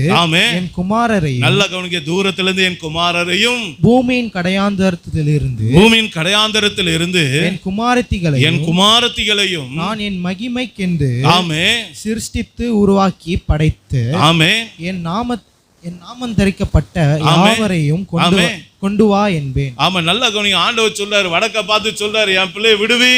என் குமாரரையும், நல்ல கவனிக்க, தூரத்திலிருந்து என் குமாரரையும், பூமியின் கடையாந்தரத்திலிருந்து என் குமாரத்திகளையும் நான் என் மகிமைக்கென்று சிருஷ்டித்து உருவாக்கி படைத்து என் நாமம் தரிக்கப்பட்ட யாவரையும் கொண்டு வா என்பேன். ஆமா, நல்ல கவனிங்க. ஆண்டவர் சொல்றாரு, வடக்க பார்த்து சொல்றாரு, என் பிள்ளையை விடுவி.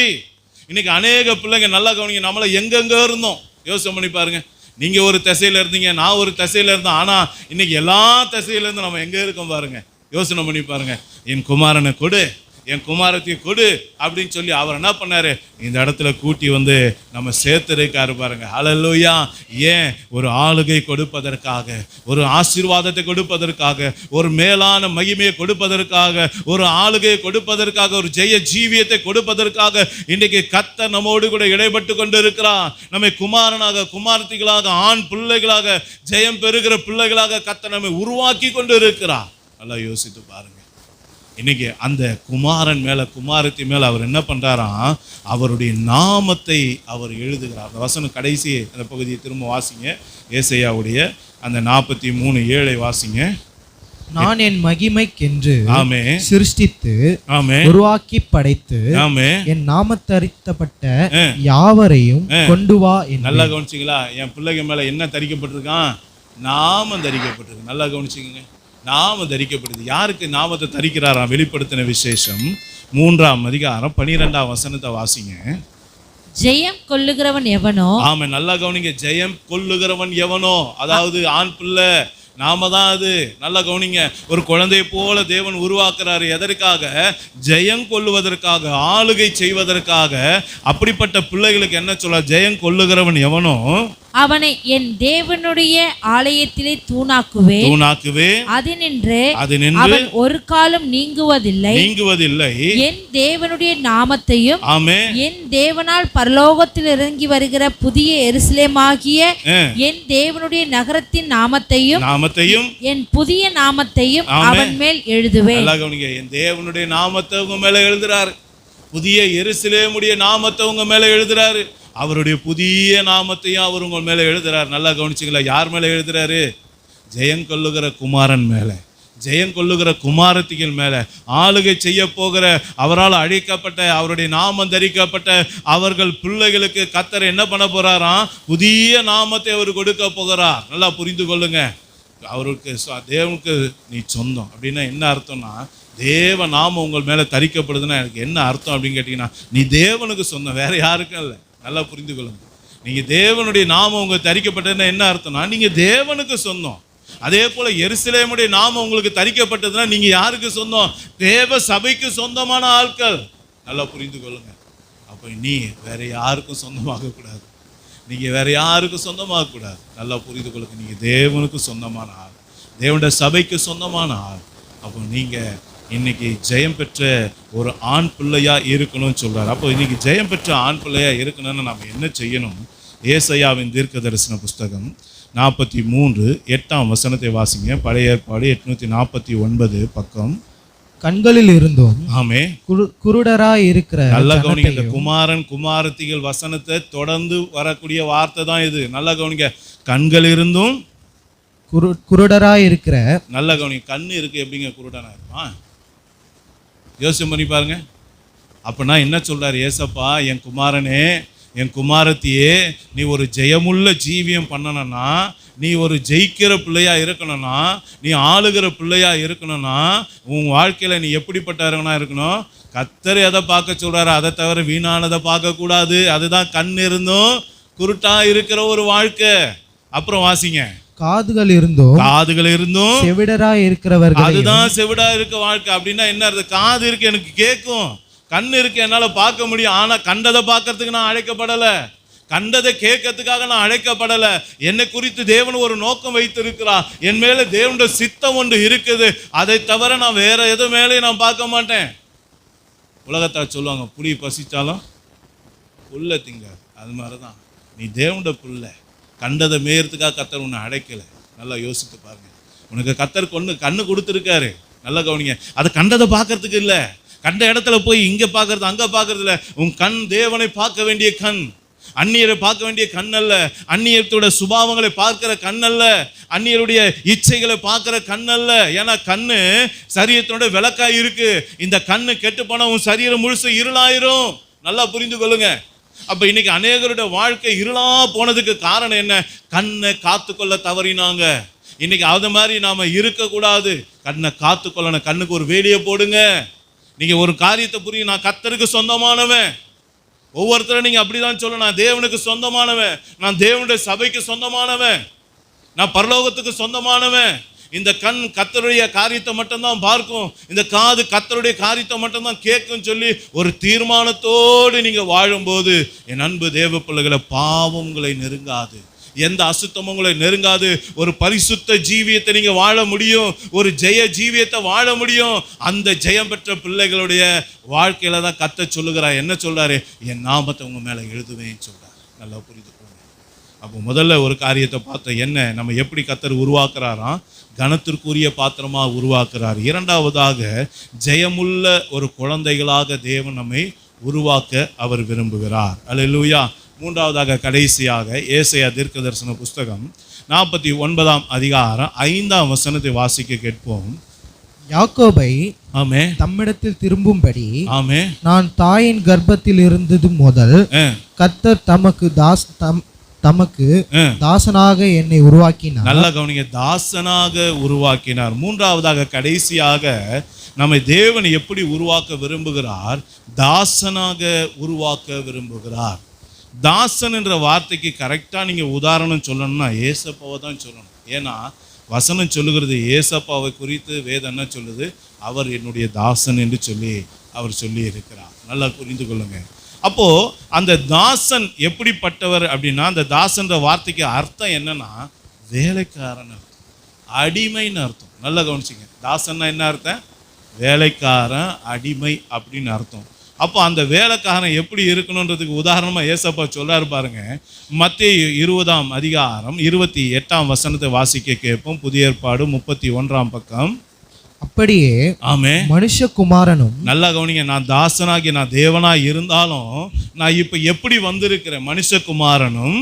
இன்னைக்கு அநேக பிள்ளைங்க, நல்லா கவனிங்க, நம்மள எங்கெங்க இருந்தோம் யோசனை பண்ணி பாருங்க. நீங்க ஒரு திசையில இருந்தீங்க, நான் ஒரு திசையில இருந்தேன். ஆனா இன்னைக்கு எல்லா திசையில இருந்து நம்ம எங்க இருக்கோம் பாருங்க. யோசனை பண்ணி பாருங்க. என் குமாரனை கொடு, என் குமாரத்தை கொடு அப்படின்னு சொல்லி அவர் என்ன பண்ணாரு? இந்த இடத்துல கூட்டி வந்து நம்ம சேர்த்திருக்காரு பாருங்க. ஹல்லேலூயா. ஏன்? ஒரு ஆளுகை கொடுப்பதற்காக, ஒரு ஆசீர்வாதத்தை கொடுப்பதற்காக, ஒரு மேலான மகிமையை கொடுப்பதற்காக, ஒரு ஆளுகையை கொடுப்பதற்காக, ஒரு ஜெய ஜீவியத்தை கொடுப்பதற்காக இன்றைக்கு கர்த்தர் நம்மோடு கூட இடைப்பட்டு கொண்டு இருக்கிறார். நம்மை குமாரனாக, குமாரத்திகளாக, ஆண் பிள்ளைகளாக, ஜெயம் பெறுகிற பிள்ளைகளாக கர்த்தர் நம்மை உருவாக்கி கொண்டு இருக்கிறார். நல்லா யோசித்து பாருங்க. இன்னைக்கு அந்த குமாரன் மேல, குமாரத்தி மேல அவர் என்ன பண்றாராம்? அவருடைய நாமத்தை அவர் எழுதுகிறார். அந்த வசனம் கடைசி அந்த பகுதியை திரும்ப வாசிங்க. ஏசாயாவுடைய அந்த 43:7 வாசிங்க. நான் என் மகிமைக்கென்று சிருஷ்டித்து உருவாக்கி படைத்து என் நாமத்தரிக்கப்பட்ட யாவரையும் கொண்டு வா. நல்லா கவனிச்சிங்களா? என் பிள்ளைங்க மேல என்ன தரிக்கப்பட்டிருக்கான்? நாமம் தரிக்கப்பட்டிருக்கு. நல்லா கவனிச்சிங்க. நாமம் தரிக்கப்படுது. யாருக்கு நாமத்தை தரிக்கிறாராம்? வெளிப்படுத்தின விசேஷம் 3ஆம் அதிகாரம் 12ஆம் வசனத்தை வாசிங்க. ஜெயம் கொள்ளுகிறவன் எவனோ. ஆமா, நல்லா கவனிங்க. ஜெயம் கொள்ளுகிறவன் எவனோ, அதாவது ஆண் பிள்ளை நாம தான் அது. நல்லா கவனிங்க. ஒரு குழந்தையை போல தேவன் உருவாக்குறாரு. எதற்காக? ஜெயம் கொள்ளுவதற்காக, ஆளுகை செய்வதற்காக. அப்படிப்பட்ட பிள்ளைகளுக்கு என்ன சொல்ல? ஜெயம் கொள்ளுகிறவன் எவனோ அவனை என் தேவனுடைய ஆலயத்திலே தூணாக்குவேன். அதினின்று அவன் ஒரு காலம் நீங்குவதில்லை. என் தேவனுடைய நாமத்தையும் என் தேவனால் பரலோகத்தில் இறங்கி வருகிற புதிய எருசலேமாகிய என் தேவனுடைய நகரத்தின் நாமத்தையும் என் புதிய நாமத்தையும் அவன் மேல் எழுதுவேன். என் தேவனுடைய நாமத்தை உங்க மேல எழுதுறாரு. புதிய எருசலேமுடைய நாமத்தை உங்க மேல எழுதுறாரு. அவருடைய புதிய நாமத்தையும் அவர் உங்கள் மேலே எழுதுறாரு. நல்லா கவனிச்சிங்களா? யார் மேலே எழுதுறாரு? ஜெயம் கொள்ளுகிற குமாரன் மேலே, ஜெயம் கொள்ளுகிற குமாரத்திகள் மேலே, ஆளுகை செய்ய போகிற, அவரால் அழைக்கப்பட்ட, அவருடைய நாமம் தரிக்கப்பட்ட அவர்கள் பிள்ளைகளுக்கு கர்த்தர் என்ன பண்ண போறாராம்? புதிய நாமத்தை அவர் கொடுக்க போகிறார். நல்லா புரிந்து கொள்ளுங்க. அவருக்கு தேவனுக்கு நீ சொந்தம் அப்படின்னா என்ன அர்த்தம்னா, தேவ நாமம் உங்கள் மேலே தரிக்கப்படுதுன்னா எனக்கு என்ன அர்த்தம் அப்படின்னு கேட்டிங்கன்னா, நீ தேவனுக்கு சொந்தம், வேற யாருக்கும் இல்லை. நல்லா புரிந்து கொள்ளுங்க. நீங்க தேவனுடைய நாமம் உங்களுக்கு தரிக்கப்பட்டதுன்னா என்ன அர்த்தம்னா, நீங்க தேவனுக்கு சொந்தம். அதே போல எருசலேமுடைய நாமம் உங்களுக்கு தரிக்கப்பட்டதுன்னா நீங்க யாருக்கு சொந்தம்? தேவ சபைக்கு சொந்தமான ஆட்கள். நல்லா புரிந்து கொள்ளுங்க. அப்ப நீ வேற யாருக்கும் சொந்தமாக கூடாது. நீங்க வேற யாருக்கும் சொந்தமாக கூடாது. நல்லா புரிந்து கொள்ளுங்க. நீங்க தேவனுக்கு சொந்தமான ஆள், தேவனுடைய சபைக்கு சொந்தமான ஆள். அப்போ நீங்க இன்னைக்கு ஜெயம் பெற்ற ஒரு ஆண் பிள்ளையா இருக்கணும்னு சொல்றாரு. அப்போ இன்னைக்கு ஜெயம் பெற்ற ஆண் பிள்ளையா இருக்கணும்னு நம்ம என்ன செய்யணும்? ஏசாயாவின் தீர்க்க தரிசன புஸ்தகம் 43:8 வாசிங்க. பழைய ஏற்பாடு 849 பக்கம். கண்களில் இருந்தும் ஆமே குருடராய் இருக்கிற, நல்ல கவனிங்க. இந்த குமாரன் குமாரத்திகள் வசனத்தை தொடர்ந்து வரக்கூடிய வார்த்தை தான் இது. நல்ல கவனிங்க. கண்கள் இருந்தும் குருடராய் இருக்கிற. நல்ல கவனிங்க. கண்ணு இருக்கு, எப்படிங்க குருடனா இருப்பான்? யோசனை பண்ணி பாருங்க. அப்படின்னா என்ன சொல்றாரு ஏசப்பா? என் குமாரனே, என் குமாரத்தியே, நீ ஒரு ஜெயமுள்ள ஜீவியம் பண்ணணும்னா, நீ ஒரு ஜெயிக்கிற பிள்ளையா இருக்கணும்னா, நீ ஆளுகிற பிள்ளையா இருக்கணும்னா, உன் வாழ்க்கையில நீ எப்படிப்பட்டவனா இருக்கணும்? கர்த்தர் எதை பார்க்க சொல்றாரு? அதை தவிர வீணானதை பார்க்க கூடாது. அதுதான் கண் இருந்தும் குருட்டா இருக்கிற ஒரு வாழ்க்கை. அப்புறம் வாசிங்க. காதுகள் இருந்தும் செவிடராய் இருக்கிறவர்கள், அதுதான் செவிடா இருக்க வாழ்க்கை. அப்படின்னா என்ன அர்த்தம்? காது இருக்கு, எனக்கு கேட்கும். கண்ணு இருக்கு, என்னால பார்க்க முடியும். ஆனா கண்டதை பார்க்கறதுக்கு நான் அழைக்கப்படல. கண்டதை கேட்கறதுக்காக நான் அழைக்கப்படல. என்னை குறித்து தேவன் ஒரு நோக்கம் வைத்திருக்கிறார். என் மேல தேவனுடைய சித்தம் ஒன்று இருக்குது. அதை தவிர நான் வேற எது மேலேயும் நான் பார்க்க மாட்டேன். உலகத்தால் சொல்லுவாங்க, புளி பசிச்சாலும் புல்ல திங்க. அது மாதிரிதான் நீ தேவனுடைய புல்ல. கண்டதை மேயறதுக்காக கர்த்தர் உன்னை அழைக்கல. நல்லா யோசித்து பாருங்க. உனக்கு கர்த்தர் கண்ணு கொடுத்துருக்காரு. நல்லா கவனிங்க. அது கண்டதை பார்க்கறதுக்கு இல்லை. கண்ட இடத்துல போய் இங்க பார்க்கறது அங்க பார்க்கறது இல்லை. உன் கண் தேவனை பார்க்க வேண்டிய கண், அந்நியரை பார்க்க வேண்டிய கண் அல்ல. அந்நியத்தோட சுபாவங்களை பார்க்கிற கண் அல்ல. அந்நியருடைய இச்சைகளை பார்க்கிற கண் அல்ல. ஏன்னா கண்ணு சரீரத்தோட விளக்காய் இருக்கு. இந்த கண்ணு கெட்டு போனா உன் சரீரம் முழுசு இருளாயிரும். நல்லா புரிந்து கொள்ளுங்க. அப்ப இன்னைக்கு அநேகருடைய வாழ்க்கை இருளா போனதுக்கு காரணம் என்ன? கண்ணை காத்துக்கொள்ள தவறினாங்க. இன்னைக்கு அது மாதிரி நாம இருக்கக்கூடாது. கண்ணை காத்துக்கொள்ளணும். கண்ணுக்கு ஒரு வேலியை போடுங்க. நீங்க ஒரு காரியத்தை புரியும். நான் கர்த்தருக்கு சொந்தமானவன். ஒவ்வொருத்தரும் நீங்க அப்படிதான் சொல்லணும். நான் தேவனுக்கு சொந்தமானவன், நான் தேவனுடைய சபைக்கு சொந்தமானவன், நான் பரலோகத்துக்கு சொந்தமானவன். இந்த கண் கர்த்தருடைய காரியத்தை மட்டும்தான் பார்க்கும், இந்த காது கர்த்தருடைய காரியத்தை மட்டும்தான் கேட்கும் சொல்லி ஒரு தீர்மானத்தோடு நீங்க வாழும்போது, என் அன்பு தேவ பிள்ளைகளை, பாவம் உங்களை நெருங்காது, எந்த அசுத்தமும் உங்களை நெருங்காது. ஒரு பரிசுத்த ஜீவியத்தை நீங்க வாழ முடியும். ஒரு ஜெய ஜீவியத்தை வாழ முடியும். அந்த ஜெயம் பெற்ற பிள்ளைகளுடைய வாழ்க்கையில தான் கர்த்தர் சொல்லுகிறார். என்ன சொல்றாரு? என் நாமத்தை உங்க மேல எழுதுவேன்னு சொல்றாரு. நல்லா புரிந்து கொள்ளுங்க. அப்போ முதல்ல ஒரு காரியத்தை பார்த்தோம். என்ன, நம்ம எப்படி கர்த்தர் உருவாக்குறாராம்? கனத்திற்குரிய பாத்திரமா உருவாக்குறார். இரண்டாவதாக, ஜெயமுள்ள ஒரு குழந்தைகளாக தேவன் நம்மை உருவாக்க அவர் விரும்புகிறார். அல்லேலூயா. மூன்றாவதாக, கடைசியாக, ஏசாயா தீர்க்கதரிசன புஸ்தகம் 49:5 வாசிக்க கேட்போம். யாக்கோபை ஆமே தம்மிடத்தில் திரும்பும்படி ஆமே நான் தாயின் கர்ப்பத்தில் இருந்தது முதல் கர்த்தர் தமக்கு தாசனாக என்னை உருவாக்கினார். நல்ல கவனிங்க. தாசனாக உருவாக்கினார். மூன்றாவதாக, கடைசியாக, நம்மை தேவன் எப்படி உருவாக்க விரும்புகிறார்? தாசனாக உருவாக்க விரும்புகிறார். தாசன் என்ற வார்த்தைக்கு கரெக்டாக நீங்கள் உதாரணம் சொல்லணும்னா ஏசப்பாவை தான் சொல்லணும். ஏன்னா வசனம் சொல்லுகிறது ஏசப்பாவை குறித்து வேதம் என்ன சொல்லுது? அவர் என்னுடைய தாசன் என்று அவர் சொல்லி இருக்கிறார். நல்லா புரிந்து கொள்ளுங்க. அப்போ அந்த தாசன் எப்படிப்பட்டவர் அப்படின்னா, அந்த தாசன்ற வார்த்தைக்கு அர்த்தம் என்னன்னா வேலைக்காரன் அர்த்தம், அடிமைன்னு அர்த்தம். நல்லா கவனிச்சிங்க. தாசன்னா என்ன அர்த்தம்? வேலைக்காரன், அடிமை அப்படின்னு அர்த்தம். அப்போ அந்த வேலைக்காரன் எப்படி இருக்கணுன்றதுக்கு உதாரணமாக ஏசப்பா சொல்றாரு பாருங்க. மத்தேயு 20ஆம் அதிகாரம் 28ஆம் வசனத்தை வாசிக்க கேட்போம். புதிய ஏற்பாடு 31ஆம் பக்கம். அப்படியே ஆமே மனுஷகுமாரனும், நல்லா கவனிங்க, நான் தாசனாகி நான் தேவனாய் இருந்தாலும் நான் இப்ப எப்படி வந்திருக்கிறேன்? மனுஷகுமாரனும்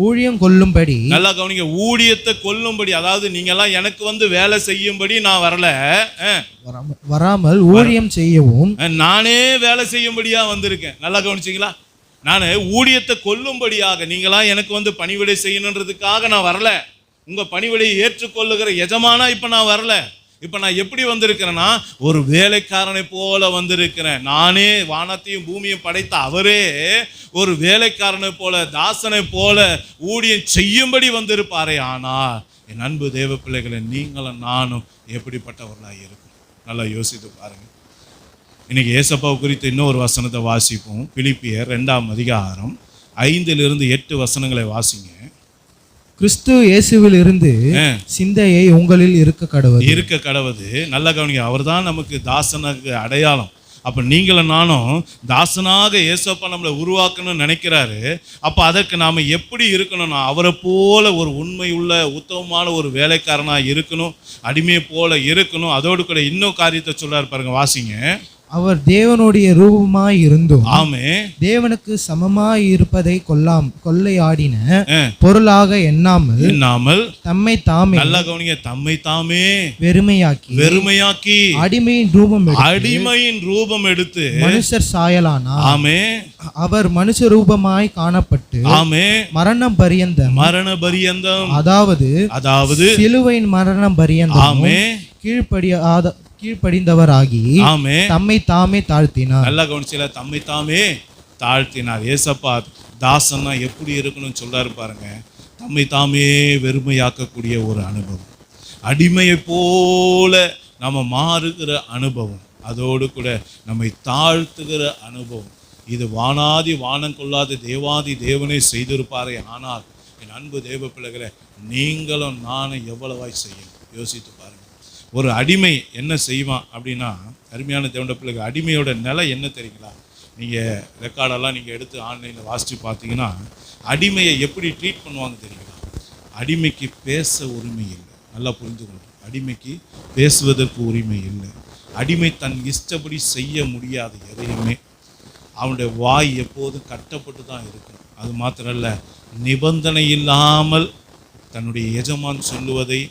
ஊழியம் கொள்ளும்படி. நல்லா கவனிங்க, ஊழியத்தை கொல்லும்படி. அதாவது நீங்க எல்லாம் எனக்கு வேலை செய்யும்படி நான் வரல, வராமல் ஊழியம் செய்யவும் நானே வேலை செய்யும்படியா வந்திருக்கேன். நல்லா கவனிச்சிங்களா? நான் ஊழியத்தை கொல்லும்படியாக, நீங்களாம் எனக்கு பணிவிடை செய்யணுன்றதுக்காக நான் வரல. உங்க பணிவிடையை ஏற்றுக்கொள்ளுகிற எஜமானா இப்ப நான் வரல. இப்ப நான் எப்படி வந்திருக்கிறேன்னா ஒரு வேலைக்காரனை போல வந்திருக்கிறேன். நானே வானத்தையும் பூமியும் படைத்த அவரே ஒரு வேலைக்காரனை போல, தாசனை போல ஊழியம் செய்யும்படி வந்திருப்பாரே. ஆனால் என் அன்பு தேவ பிள்ளைகளை, நீங்களும் நானும் எப்படிப்பட்டவர்களாக இருக்கும்? நல்லா யோசித்து பாருங்க. இன்னைக்கு ஏசப்பாவை குறித்து இன்னொரு வசனத்தை வாசிப்போம். பிலிப்பியர் 2ஆம் அதிகாரம் 5-8 வசனங்களை வாசிங்க. கிறிஸ்து இயேசுவில் இருந்து சிந்தையை உங்களில் இருக்க கடவுது. நல்ல கவனிங்க. அவர் தான் நமக்கு தாசனாக அடையாளம். அப்போ நீங்களும் நானும் தாசனாக ஏசப்பா நம்மளை உருவாக்கணும்னு நினைக்கிறாரு. அப்போ அதற்கு நாம் எப்படி இருக்கணும்னா அவரை போல ஒரு உண்மையுள்ள உத்தமமான ஒரு வேலைக்காரனாக இருக்கணும், அடிமையை போல இருக்கணும். அதோடு கூட இன்னும் காரியத்தை சொல்றாரு பாருங்க, வாசிங்க. அவர் தேவனுடைய ரூபமாய் இருந்தும் ஆமே தேவனுக்கு சமமாய் இருப்பதை கொள்ளையாடின பொருளாக எண்ணாமல் தம்மை தாமே, நல்லா கவனிங்க, தம்மை தாமே வெறுமையாக்கி அடிமையின் ரூபம் எடுத்து மனுஷர் சாயலானார். ஆமே அவர் மனுஷ ரூபமாய் காணப்பட்டு ஆமே மரண பரியந்தம் அதாவது சிலுவையின் மரணம் பரியந்தம் ஆமே கீழ்ப்படிந்தவராகி தம்மை தாமே தாழ்த்தினார். நல்லா கவனிச்சல, தம்மை தாமே தாழ்த்தினார். ஏசப்பா தாசன்னா எப்படி இருக்கணும்னு சொல்றாரு பாருங்க. தம்மை தாமே வெறுமையாக்கக்கூடிய ஒரு அனுபவம், அடிமையை போல நம்ம மாறுகிற அனுபவம், அதோடு கூட நம்மை தாழ்த்துகிற அனுபவம். இது வானாதி வானம் கொள்ளாத தேவாதி தேவனே செய்திருப்பாரே. ஆனால் என் அன்பு தேவ பிள்ளைகளை, நீங்களும் நானும் எவ்வளவாய் செய்யணும் யோசித்து பாருங்க. ஒரு அடிமை என்ன செய்வான் அப்படின்னா, அருமையான தேவனுடைய பிள்ளைகள், அடிமையோட நிலை என்ன தெரியுங்களா? நீங்கள் ரெக்கார்டெல்லாம் நீங்கள் எடுத்து ஆன்லைனில் வாசித்து பார்த்தீங்கன்னா அடிமையை எப்படி ட்ரீட் பண்ணுவாங்க தெரியுங்களா? அடிமைக்கு பேச உரிமை இல்லை. நல்லா புரிஞ்சுக்கணும். அடிமைக்கு பேசுவதற்கு உரிமை இல்லை. அடிமை தன் இஷ்டப்படி செய்ய முடியாது எதையுமே. அவனுடைய வாய் எப்போதும் கட்டப்பட்டு தான் இருக்கும். அது மாத்திரம் இல்லை, நிபந்தனை இல்லாமல் தன்னுடைய எஜமான் சொல்லுவதை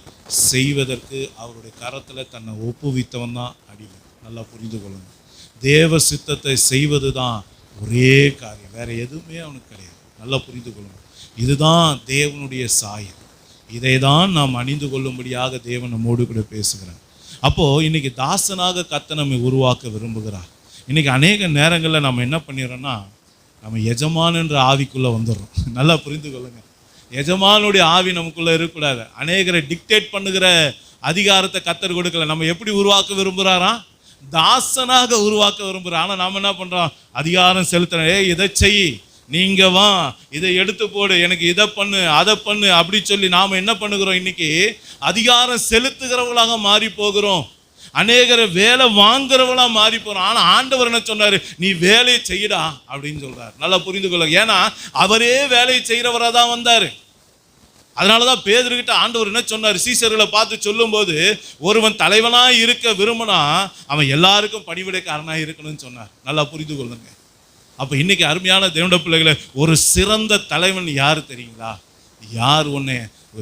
செய்வதற்கு அவருடைய கரத்தில் தன்னை ஒப்புவித்தவன் தான் அடிமை. நல்லா புரிந்து கொள்ளுங்க. தேவ சித்தத்தை செய்வது தான் ஒரே காரியம், வேற எதுவுமே அவனுக்கு கிடையாது. நல்லா புரிந்து கொள்ளுங்க. இதுதான் தேவனுடைய சாயம். இதை தான் நாம் அணிந்து கொள்ளும்படியாக தேவன் நம்மோடு கூட பேசுகிறார். அப்போது இன்னைக்கு தாசனாக கர்த்தர் நம்மை உருவாக்க விரும்புகிறார். இன்னைக்கு அநேக நேரங்களில் நம்ம என்ன பண்ணிடுறோன்னா, நம்ம எஜமான் என்ற ஆவிக்குள்ளே வந்துடுறோம். நல்லா புரிந்து கொள்ளுங்க. எஜமானுடைய ஆவி நமக்குள்ளே இருக்கக்கூடாது. அநேகரை டிக்டேட் பண்ணுகிற அதிகாரத்தை கர்த்தர் கொடுக்கல. நம்ம எப்படி உருவாக்க விரும்புகிறாராம்? தாசனாக உருவாக்க விரும்புகிறோம். ஆனால் நாம் என்ன பண்ணுறோம்? அதிகாரம் செலுத்துகிறோம். இதை செய், நீங்கள் வா, இதை எடுத்து போடு, எனக்கு இதை பண்ணு, அதை பண்ணு அப்படி சொல்லி நாம் என்ன பண்ணுகிறோம்? இன்னைக்கு அதிகாரம் செலுத்துகிறவங்களாக மாறி போகிறோம். அநேகரை வேலை வாங்குறவங்களாக மாறி போகிறோம். ஆனால் ஆண்டவர் என்ன சொன்னார்? நீ வேலையை செய்யடா அப்படின்னு சொல்கிறார். நல்லா புரிந்து கொள்ள. ஏன்னா அவரே வேலையை செய்கிறவராக தான் வந்தார். அதனால தான் பேதுருக்கிட்ட ஆண்டவர் என்ன சொன்னார்? சீசர்களை பார்த்து சொல்லும்போது, ஒருவன் தலைவனாக இருக்க விரும்பினா அவன் எல்லாருக்கும் பணிவிடைக்காரனாக இருக்கணும்னு சொன்னார். நல்லா புரிந்து கொள்ளுங்க. அப்போ இன்னைக்கு அருமையான தேவனுடைய பிள்ளைகளை, ஒரு சிறந்த தலைவன் யார் தெரியுங்களா? யார் உன்னை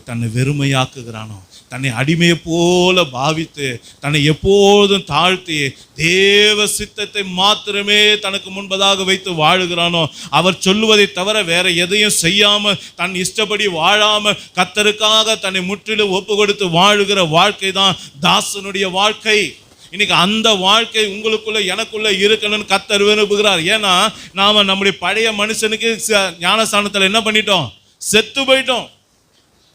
தன்னை வெறுமையாக்குகிறானோ, தன்னை அடிமையை போல பாவித்து தன்னை எப்போதும் தாழ்த்தி தேவ சித்தத்தை மாத்திரமே தனக்கு முன்பதாக வைத்து வாழுகிறானோ, அவர் சொல்லுவதை தவிர வேற எதையும் செய்யாமல் தன் இஷ்டப்படி வாழாமல் கர்த்தருக்காக தன்னை முற்றிலும் ஒப்பு கொடுத்து வாழுகிற வாழ்க்கை தான் தாசனுடைய வாழ்க்கை. இன்னைக்கு அந்த வாழ்க்கை உங்களுக்குள்ள எனக்குள்ள இருக்கணும்னு கர்த்தர் விரும்புகிறார். ஏன்னா நாம நம்முடைய பழைய மனுஷனுக்கு ஞானஸ்தானத்தில் என்ன பண்ணிட்டோம்? செத்து போயிட்டோம்.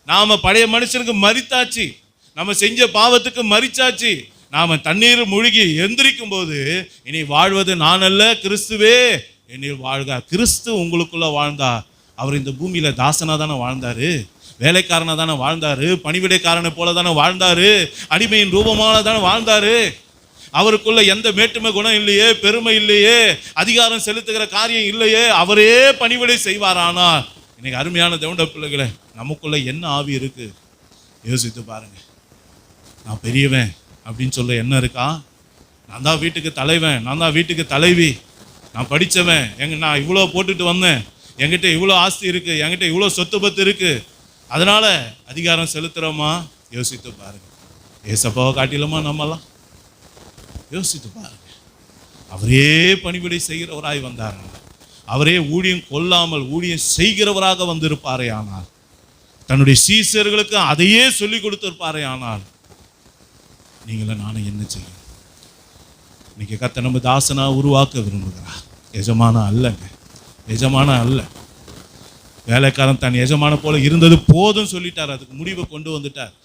நாம பழைய மனுஷனுக்கு மரித்தாச்சு, நம்ம செஞ்ச பாவத்துக்கு மரிச்சாச்சு. நாம தண்ணீர் மூழ்கி எந்திரிக்கும் போது இனி வாழ்வது நான் அல்ல, கிறிஸ்துவே என்னில் வாழ்க. கிறிஸ்து உங்களுக்குள்ள வாழ்ந்தா அவர் இந்த பூமியில தாசனா தானே வாழ்ந்தாரு, வேலைக்காரனா தானே வாழ்ந்தாரு, பணிவிடைக்காரனை போல தானே வாழ்ந்தாரு, அடிமையின் ரூபமான தானே வாழ்ந்தாரு. அவருக்குள்ள எந்த மேட்டுமை குணம் இல்லையே, பெருமை இல்லையே, அதிகாரம் செலுத்துகிற காரியம் இல்லையே, அவரே பணிவிடை செய்வாரானா இன்னைக்கு அருமையான தேவனுடைய பிள்ளைகளே, நமக்குள்ள என்ன ஆவி இருக்கு யோசித்து பாருங்க. நான் பெரியவன் அப்படின்னு சொல்ல என்ன இருக்கா? நான் தான் வீட்டுக்கு தலைவன், நான் தான் வீட்டுக்கு தலைவி, நான் படித்தவன், நான் இவ்வளோ போட்டுட்டு வந்தேன், என்கிட்ட இவ்வளோ ஆஸ்தி இருக்கு, என்கிட்ட இவ்வளோ சொத்து பத்து இருக்கு, அதனால அதிகாரம் செலுத்துறோமா? யோசித்து பாருங்க. ஏசப்பாவை காட்டிலுமா நம்மலாம்? யோசித்து பாருங்க. அவரே பணிவிடை செய்கிறவராய் வந்தார், அவரே ஊழியம் கொள்ளாமல் ஊழியம் செய்கிறவராக வந்திருப்பாரே ஆனால், தன்னுடைய சீசர்களுக்கு அதையே சொல்லி கொடுத்திருப்பாரே ஆனால், நீங்கள நானும் என்ன செய்யும்? இன்னைக்கு கர்த்தர் நம்ம தாசனா உருவாக்க விரும்புகிறார். எஜமானா அல்லங்க, எஜமானா அல்ல. வேலைக்காரன் தன் எஜமான போல இருந்தது போதும் சொல்லிட்டார், அதுக்கு முடிவை கொண்டு வந்துட்டார்.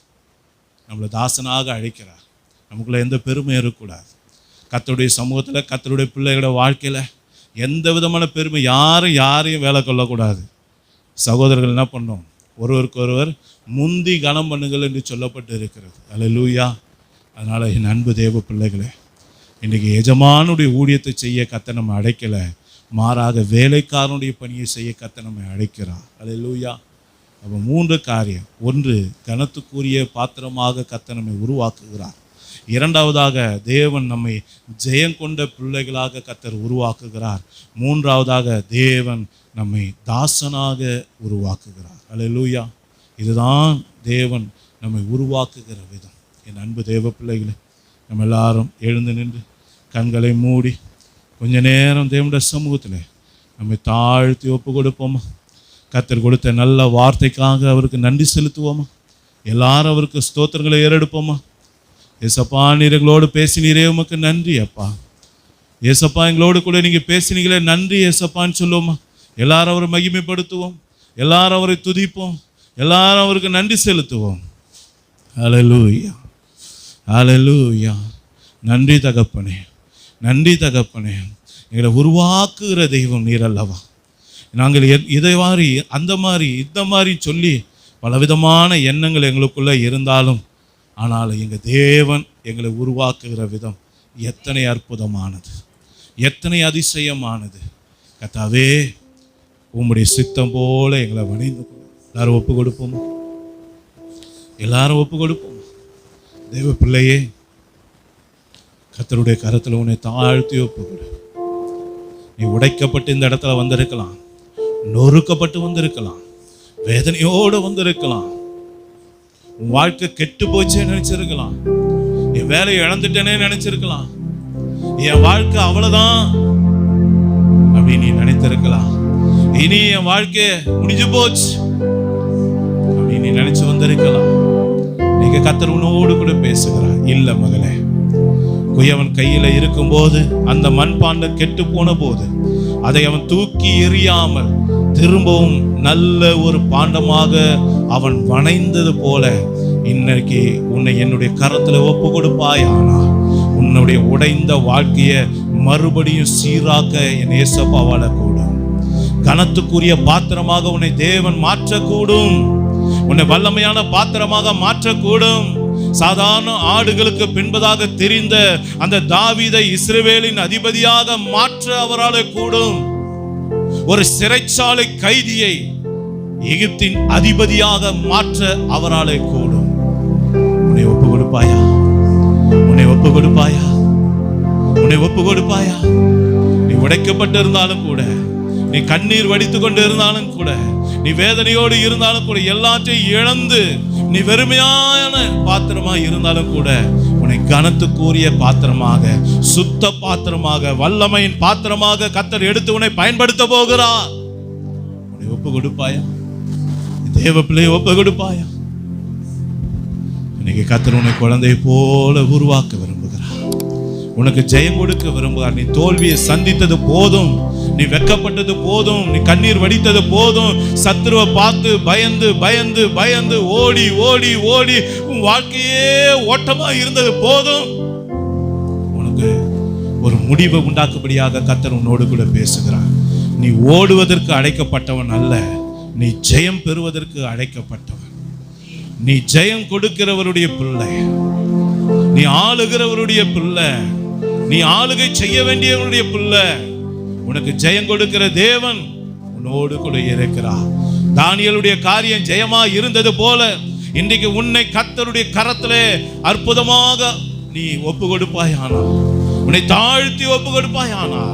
நம்மளை தாசனாக அழைக்கிறார். நமக்குள்ள எந்த பெருமையும் இருக்கக்கூடாது. கர்த்தருடைய சமூகத்தில், கர்த்தருடைய பிள்ளைகளோட வாழ்க்கையில் எந்த விதமான பெருமை, யாரையும் வேலை கொள்ளக்கூடாது. சகோதரர்கள் என்ன பண்ணோம்? ஒருவருக்கு ஒருவர் முந்தி கனம் பண்ணுங்கள் என்று சொல்லப்பட்டு இருக்கிறது. அல்லேலூயா. அதனால் என் அன்பு தேவ பிள்ளைகளே, இன்றைக்கி எஜமானுடைய ஊழியத்தை செய்ய கர்த்தர் நம்ம அழைக்கலை, மாறாக வேலைக்காரனுடைய பணியை செய்ய கர்த்தர் நம்மை அழைக்கிறார். அல்லேலூயா. அப்போ 3 காரியம். 1, கனத்துக்குரிய பாத்திரமாக கர்த்தர் நம்மை உருவாக்குகிறார். 2வதாக தேவன் நம்மை ஜெயங்கொண்ட பிள்ளைகளாக கர்த்தர் உருவாக்குகிறார். 3வதாக தேவன் நம்மை தாசனாக உருவாக்குகிறார். அல்லேலூயா. இதுதான் தேவன் நம்மை உருவாக்குகிற விதம். என் அன்பு தேவ பிள்ளைகளே, நம்ம எல்லாரும் எழுந்து நின்று கண்களை மூடி கொஞ்ச நேரம் தேவனுடைய சமூகத்தில் நம்மை தாழ்த்தி ஒப்பு கொடுப்போமா? கர்த்தர் கொடுத்த நல்ல வார்த்தைக்காக அவருக்கு நன்றி செலுத்துவோமா? எல்லாரும் அவருக்கு ஸ்தோத்திரங்களை ஏறெடுப்போமா? ஏசப்பா, நீர் எங்களோடு பேசினீரே, உமக்கு நன்றி அப்பா. ஏசப்பா, எங்களோடு கூட நீங்கள் பேசினீங்களே, நன்றி ஏசப்பான்னு சொல்லுவோமா? எல்லாரும் அவரை மகிமைப்படுத்துவோம், எல்லாரும் அவரை துதிப்போம், எல்லாரும் அவருக்கு நன்றி செலுத்துவோம். அல்லேலூயா, அல்லேலூயா. நன்றி தகப்பனே, நன்றி தகப்பனே. எங்களை உருவாக்குகிற தெய்வம் நீர் அல்லவா? நாங்கள் இதை மாதிரி அந்த மாதிரி இந்த மாதிரி சொல்லி பலவிதமான எண்ணங்கள் எங்களுக்குள்ளே இருந்தாலும், ஆனால் எங்கள் தேவன் எங்களை உருவாக்குகிற விதம் எத்தனை அற்புதமானது, எத்தனை அதிசயமானது. கர்த்தாவே, உம்முடைய சித்தம் போல எங்களை வணிந்து எல்லாரும் ஒப்பு கொடுப்போம், எல்லாரும் ஒப்பு கொடுப்போம். தேவ பிள்ளையே, கர்த்தருடைய கரத்தில் உன்னை தாழ்த்தி ஒப்பு கொடு. நீ உடைக்கப்பட்டு இந்த இடத்துல வந்திருக்கலாம், நொறுக்கப்பட்டு வந்திருக்கலாம், வேதனையோடு வந்திருக்கலாம், உன் வாழ்க்கை கெட்டு போச்சே நினைச்சிருக்கலாம், என் வேலையை இழந்துட்டேனே நினைச்சிருக்கலாம், என் வாழ்க்கை அவ்வளவுதான் அப்படின்னு நீ நினைத்திருக்கலாம். இனி என் வாழ்க்கை முடிஞ்சு போச்சு அப்படின்னு நீ நினைச்சு வந்திருக்கலாம். நீங்க கர்த்தர் உன்னோடு கூட பேசுகிறார். இல்ல மகளே, குயவன் கையில இருக்கும்போது, அந்த மண்பாண்டம் கெட்டு போன போது அதை அவன் தூக்கி எறியாமல் திரும்பவும் நல்ல ஒரு பாண்டமாக அவன் வணைந்தது போல இன்னைக்கு உன்னை என்னுடைய கரத்துல ஒப்பு கொடுப்பாய். ஆனா உன்னுடைய உடைந்த வாழ்க்கையை மறுபடியும் சீராக்க என் ஏசப்பாவால கூடும். கனத்துக்குரிய பாத்திரமாக உன்னை தேவன் மாற்றக்கூடும், உன்னை வல்லமையான பாத்திரமாக மாற்றக்கூடும். சாதாரண ஆடுகளுக்கு பின்பதாக தெரிந்த அந்த தாவீதை இஸ்ரவேலின் அதிபதியாக மாற்ற அவரால் கூடும். ஒரு சிறைச்சாலை கைதியை எகிப்தின் அதிபதியாக மாற்ற அவராலே கூடும். உன்னை ஒப்பு கொடுப்பாயா? உன்னை ஒப்பு கொடுப்பாயா? உன்னை ஒப்பு கொடுப்பாயா? நீ உடைக்கப்பட்டு இருந்தாலும் கூட, நீ கண்ணீர் வடித்து கொண்டு இருந்தாலும் கூட, நீ வேதனையோடு இருந்தாலும் கூட, எல்லாத்தையும் இழந்து நீ வெறுமையான பாத்திரமா இருந்தாலும் கூட, உன்னை கனத்துக்குரிய பாத்திரமாக, சுத்த பாத்திரமாக, வல்லமையின் பாத்திரமாக கர்த்தர் எடுத்து உன்னை பயன்படுத்த போகிறார். உன்னை ஒப்பு கொடுப்பாயா? தேவ பிள்ளையை ஒப்பு கொடுப்பாயா? இன்னைக்கு கர்த்தர் உன்னை குழந்தை போல உருவாக்க விரும்புகிறார். உனக்கு ஜெயம் கொடுக்க விரும்புகிறார். நீ தோல்வியை சந்தித்தது போதும், நீ வெட்கப்பட்டது போதும், நீ கண்ணீர் வடித்தது போதும், சத்துருவை பார்த்து பயந்து பயந்து பயந்து ஓடி ஓடி ஓடி உன் வாழ்க்கையே ஓட்டமா இருந்தது போதும். உனக்கு ஒரு முடிவை உண்டாக்கும்படியாக கர்த்தர் உன்னோடு கூட பேசுகிறார். நீ ஓடுவதற்கு அழைக்கப்பட்டவன் அல்ல, நீ ஜெயம் பெறுவதற்கு அழைக்கப்பட்டவன். நீ ஜெயம் கொடுக்கிறவருடைய பிள்ளை, நீ ஆளுகிறவருடைய பிள்ளை, நீ ஆளுகை செய்ய வேண்டியவருடைய பிள்ளை. உனக்கு ஜெயம் கொடுக்கிற தேவன் உன்னோடு கூட இருக்கிறார். தானியேலுடைய காரியம் ஜெயமா இருந்தது போல இன்றைக்கு உன்னை கர்த்தருடைய கரத்திலே அற்புதமாக நீ ஒப்பு கொடுப்பாயானா, உன்னை தாழ்த்தி ஒப்பு கொடுப்பாயானா,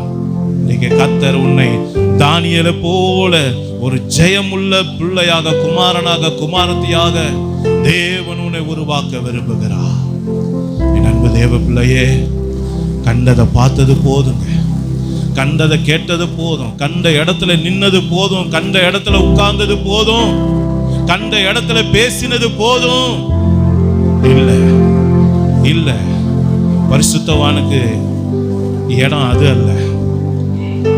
இன்னைக்கு கர்த்தர் உன்னை தானியேலை போல ஒரு ஜெயமுள்ள பிள்ளையாக, குமாரனாக, குமாரத்தியாக தேவன் உன்னை உருவாக்க விரும்புகிறார். என் அன்பு தேவ பிள்ளையே, கண்டதை பார்த்தது போதுங்க, கண்டதை கேட்டது போதும், கண்ட இடத்துல நின்னது போதும், கண்ட இடத்துல உட்கார்ந்தது போதும், கண்ட இடத்துல பேசினது போதும். இல்ல இல்ல, பரிசுத்தவானுக்கு இடம் அது அல்ல,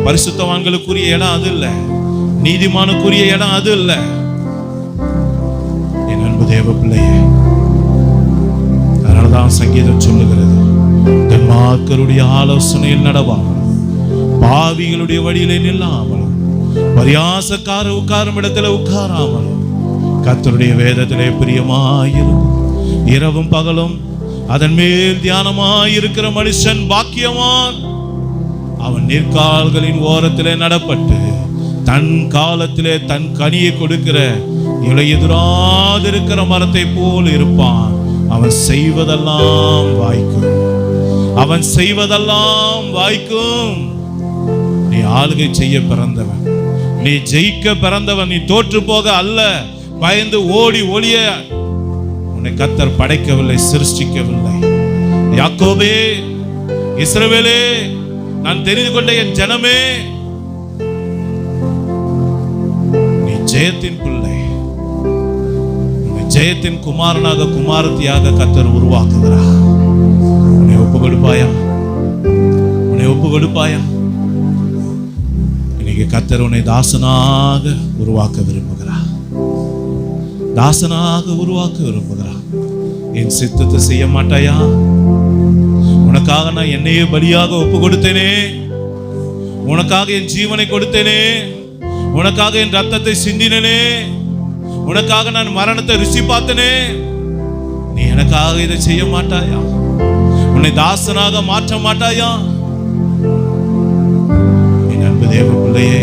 பரிசுத்தவான்களுக்குரிய இடம் அது இல்ல, நீதிமானுக்குரிய இடம் அது இல்ல. என் அன்பு தேவ பிள்ளையே, அதனாலதான் சங்கீதம் சொல்லுகிறது, துன்மார்க்கருடைய ஆலோசனையில் நடவாமல், பாவிகளுடைய வழியிலே நில்லாமலும், பரியாசக்காரர் உட்காரும் இடத்துல உட்காராமலும் கர்த்தருடைய வேதத்திலே பிரியமாயிரும். இரவும் பகலும் அதன் மேல் தியானமாயிருக்கிற மனுஷன் பாக்கியவான். அவன் நீர்க்கால்களின் ஓரத்திலே நடப்பட்டு தன் காலத்திலே தன் கனியை கொடுக்கிற இலையுதிராதிருக்கிற மரத்தை போல் இருப்பான். அவன் செய்வதெல்லாம் வாய்க்கும், அவன் செய்வதெல்லாம் வாய்க்கும். நீ ஆளுகை செய்ய பிறந்தவன், நீ ஜெயிக்க பிறந்தவன், நீ தோற்று போக அல்ல, பயந்து ஓடி ஒளிய உன்னை கர்த்தர் படைக்கவில்லை, சிருஷ்டிக்கவில்லை. யாக்கோபே, இஸ்ரவேலே, நான் தெரிந்து கொண்ட என் ஜனமே, நீ ஜெயத்தின் பிள்ளை, ஜெயத்தின் குமாரனாக, குமாரத்தியாக கர்த்தர் உருவாக்குகிறார். உன்னை ஒப்பு கொடுப்பாயா? உன்னை ஒப்பு கொடுப்பாயா? இன்னைக்கு கர்த்தர் உன்னை தாசனாக உருவாக்க விரும்புகிறார், தாசனாக உருவாக்க விரும்புகிறார். என் சித்தத்தை செய்ய மாட்டாயா? உனக்காக நான் என்னையே பலியாக ஒப்பு கொடுத்தேனே, உனக்காக என் ஜீவனை கொடுத்தேனே, உனக்காக என் ரத்தத்தை சிந்தினேனே, உனக்காக நான் மரணத்தை ருசி பார்த்தனே, நீ எனக்காக இதை செய்ய மாட்டாயா? உன்னை தாசனாக மாற்ற மாட்டாயா? என் அன்பு தேவ பிள்ளையே,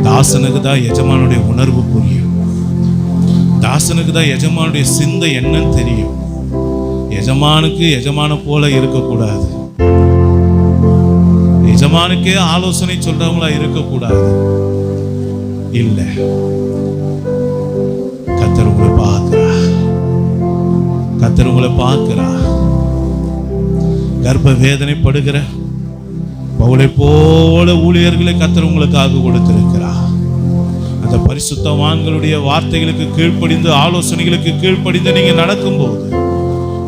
தாசனுக்கு தான் எஜமானுடைய உணர்வு புரியும், தாசனுக்கு தான் எஜமானுடைய சிந்தை என்னன்னு தெரியும். எஜமானுக்கு எஜமான போல இருக்கக்கூடாது, எஜமானுக்கே ஆலோசனை சொல்றவங்களா இருக்கக்கூடாது. இல்ல, கர்த்தர் உங்களை பார்க்கிறார், கர்த்தர் உங்களை பார்க்கிறார். கர்ப்ப வேதனைப்படுகிற பவுலை போல ஊழியர்களை கர்த்தர் உங்களுக்காக கொடுத்திருக்கிறார். அந்த பரிசுத்தவான்களுடைய வார்த்தைகளுக்கு கீழ்ப்படிந்து, ஆலோசனைகளுக்கு கீழ்ப்படிந்து நீங்க நடக்கும்போது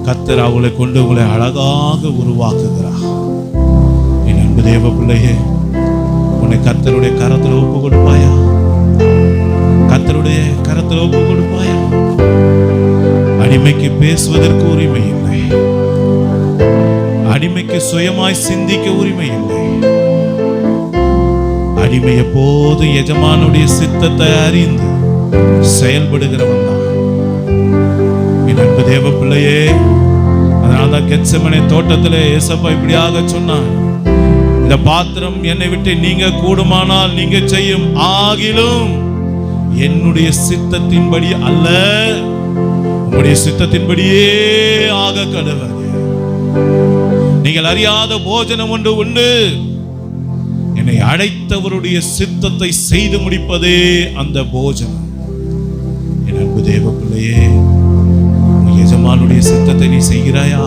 கர்த்தர் அவங்களை கொண்டு உங்களை அழகாக உருவாக்குகிறார். என் அன்பு தேவ பிள்ளையே, உன்னை கர்த்தருடைய கரத்தில் ஒப்பு கொடுப்பாயா? கர்த்தருடைய கரத்தில் ஒப்பு கொடுப்பாயா? அடிமைக்கு பேசுவதற்கு உரிமை இல்லை, அடிமைக்கு சுயமாய் சிந்திக்க உரிமை இல்லை. அடிமை எப்போது எஜமானுடைய சித்தத்தை அறிந்து செயல்படுகிறவன் தான். என் அன்பு தேவ பிள்ளையே, அதனால்தான் கெத்செமனே தோட்டத்திலே ஏசப்பா இப்படியாக சொன்னார், இந்த பாத்திரம் என்னை விட்டு நீங்க கூடுமானால் நீங்க செய்யும், ஆகிலும் என்னுடைய சித்தத்தின்படி அல்ல, உங்களுடைய சித்தத்தின்படியே ஆக கடவுள். நீங்கள் அறியாத போஜனம் ஒன்று உண்டு, என்னை அழைத்தவருடைய சித்தத்தை செய்து முடிப்பதே அந்த போஜனம். என் அன்பு தேவ பிள்ளையே, எஜமானுடைய சித்தத்தை நீ செய்கிறாயா?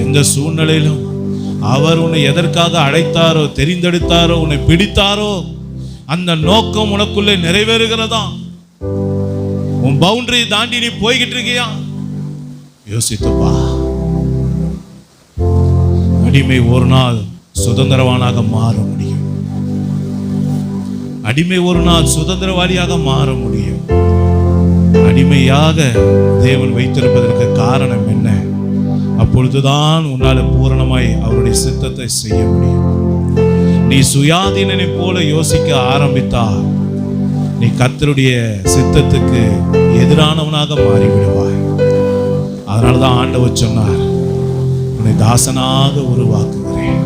எந்த சூழ்நிலையிலும் அவர் உன்னை எதற்காக அழைத்தாரோ, தெரிந்தெடுத்தாரோ, உன்னை பிடித்தாரோ, அந்த நோக்கம் உனக்குள்ளே நிறைவேறுகிறதா? உன் பவுண்டரி தாண்டி நீ போய்கிட்டு இருக்கியா? யோசித்துப்பா, அடிமை ஒரு நாள் சுதந்திரவானாக மாற முடியும். அடிமை ஒரு நாள் சுதந்திரவாளியாக மாற முடியும். அடிமையாக தேவன் வைத்திருப்பதற்கு காரணம் என்ன? அப்பொழுதுதான் உன்னால பூரணமாய் அவருடைய சித்தத்தை செய்ய முடியும். நீ சுயாதீனனை போல யோசிக்க ஆரம்பித்தால் நீ கர்த்தருடைய சித்தத்துக்கு எதிரானவனாக மாறிவிடுவாய். அதனாலதான் ஆண்டவர் சொன்னார், உன்னை தாசனாக உருவாக்குகிறேன்.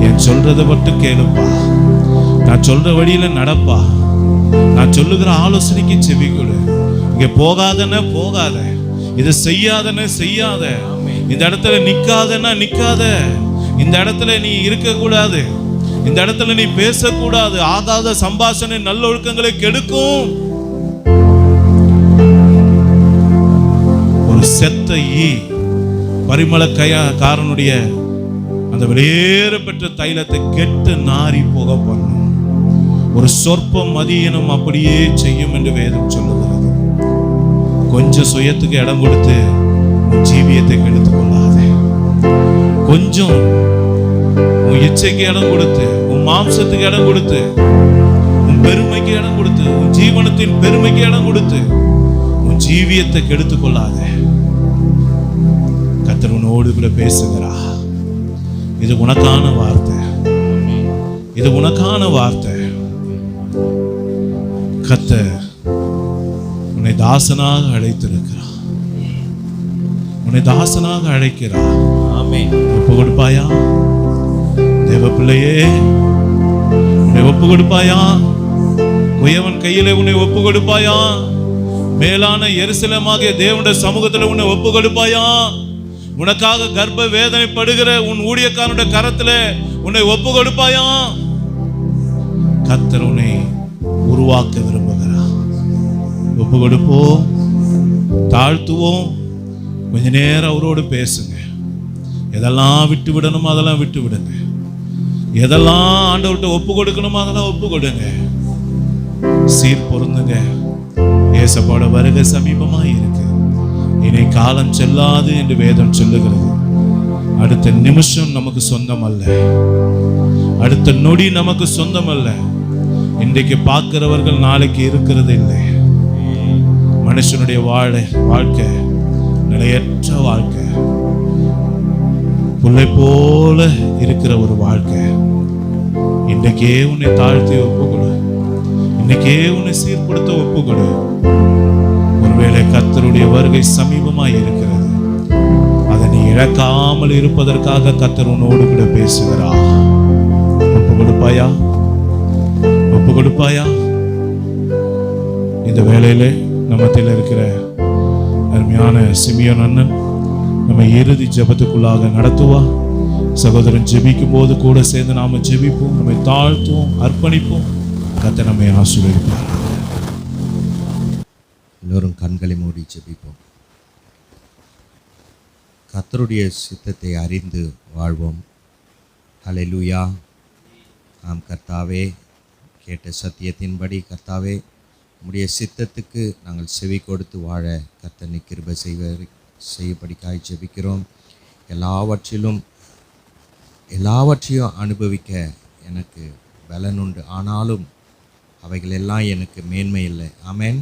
என் சொல்றதை மட்டும் கேளுப்பா, நான் சொல்ற வழியில நடப்பா, நான் சொல்லுகிற ஆலோசனைக்கு செவி கொடு. இங்க போகாதன்னா போகாத, இதை செய்யாதன்னு செய்யாத, இந்த இடத்துல நிக்காதன்னா நிக்காத, இந்த இடத்துல நீ இருக்க கூடாது, இந்த இடத்துல நீ பேசக்கூடாது. ஆகாத சம்பாஷணை நல்லொழுக்கங்களை கெடுக்கும். ஒரு செத்த ஈ பரிமளக்காரனுடைய அந்த வெளியேறப்பெற்ற தைலத்தை கெட்டு நாரி போக பண்ணும். ஒரு சொற்பம் மதியனும் அப்படியே செய்யும் என்று வேதம் சொல்லுகிறது. கொஞ்சம் சுயத்துக்கு இடம் கொடுத்து உன் ஜீவியத்தை கெடுத்துக் கொள்ளாதே. கொஞ்சம் உன் இச்சைக்கு இடம் கொடுத்து, உன் மாம்சத்துக்கு இடம் கொடுத்து, உன் பெருமைக்கு இடம் கொடுத்து, உன் ஜீவனத்தின் பெருமைக்கு இடம் கொடுத்து உன் ஜீவியத்தை கெடுத்துக் கொள்ளாதே. கர்த்தர் உன்னோடு கூட பேசுகிறா. இது உனக்கான வார்த்தை, இது உனக்கான வார்த்தை. கர்த்தர் உன்னை தாசனாக அழைத்திருக்கிறார், உன்னை தாசனாக அழைக்கிறார். ஆமென். ஒப்பு கொடுப்பாயா தேவ பிள்ளையே? உன்னை ஒப்பு கொடுப்பாயா? குயவன் கையிலே உன்னை ஒப்பு கொடுப்பாயா? மேலான எருசலேமாகிய தேவனுடைய சமூகத்தில் உன்னை ஒப்பு கொடுப்பாயா? உனக்காக கர்ப்ப வேதனைப்படுகிற உன் ஊழியக்காரனுடைய கரத்தில் உன்னை ஒப்பு கொடுப்பாயா? கர்த்தர் உன்னை உருவாக்க விரும்புகிறார். ஒப்பு கொடுப்போம், தாழ்த்துவோம், கொஞ்ச நேரம் அவரோடு பேசுங்க. எதெல்லாம் விட்டு விடணுமோ அதெல்லாம் விட்டு விடுங்க. எதெல்லாம் ஆண்டவர்கிட்ட ஒப்பு கொடுக்கணுமோ அதெல்லாம் ஒப்பு கொடுங்க. சீர் பொருந்துங்க. ஏசப்பாட வருகை சமீபமா இருக்கு. இனி காலம் செல்லாது என்று வேதம் சொல்லுகிறது. அடுத்த நிமிஷம் நமக்கு சொந்தம் அல்ல, அடுத்த நொடி நமக்கு சொந்தம் அல்ல. இன்றைக்கு பார்க்கிறவர்கள் நாளைக்கு இருக்கிறது இல்லை. மனுஷனுடைய வாழ்க்கை நிலையற்ற வாழ்க்கை, புல்லை போல இருக்கிற ஒரு வாழ்க்கை. இன்றைக்கே உன்னை தாழ்த்தி ஒப்புக்கொடு, இன்னைக்கே உன்னை சீர்படுத்த ஒப்புக்கொடு. ஒருவேளை கர்த்தருடைய வருகை சமீபமாய் இருக்கிறது. அதை நீ இழக்காமல் இருப்பதற்காக கர்த்தர் உன்னோடு கூட பேசுகிறார். ஒப்பு கொடுப்பாயா? ஒப்பு கொடுப்பாயா? இந்த வேளையிலே நம்மத்தில் இருக்கிற அருமையான சிமியோன் அண்ணன் நம்ம இறுதி ஜெபத்துக்குள்ளாக நடத்துவா. சகோதரன் ஜெபிக்கும் போது கூட சேர்ந்து நாம ஜெபிப்போம், நம்மை தாழ்த்துவோம், அர்ப்பணிப்போம். கர்த்தர் நம்மை ஆசீர்வதிப்பார். எல்லோரும் கண்களை மூடி ஜெபிப்போம். கர்த்தருடைய சித்தத்தை அறிந்து வாழ்வோம். ஹல்லேலூயா. ஆம் கர்த்தாவே, கேட்ட சத்தியத்தின்படி கர்த்தாவே உம்முடைய சித்தத்துக்கு நாங்கள் செவி கொடுத்து வாழ கர்த்தர் கிருபை செய்யபடிக்காய் ஜெபிக்கிறோம். எல்லாவற்றையும் அனுபவிக்க எனக்கு பலனுண்டு, ஆனாலும் அவைகளெல்லாம் எனக்கு மேன்மை இல்லை. ஆமென்.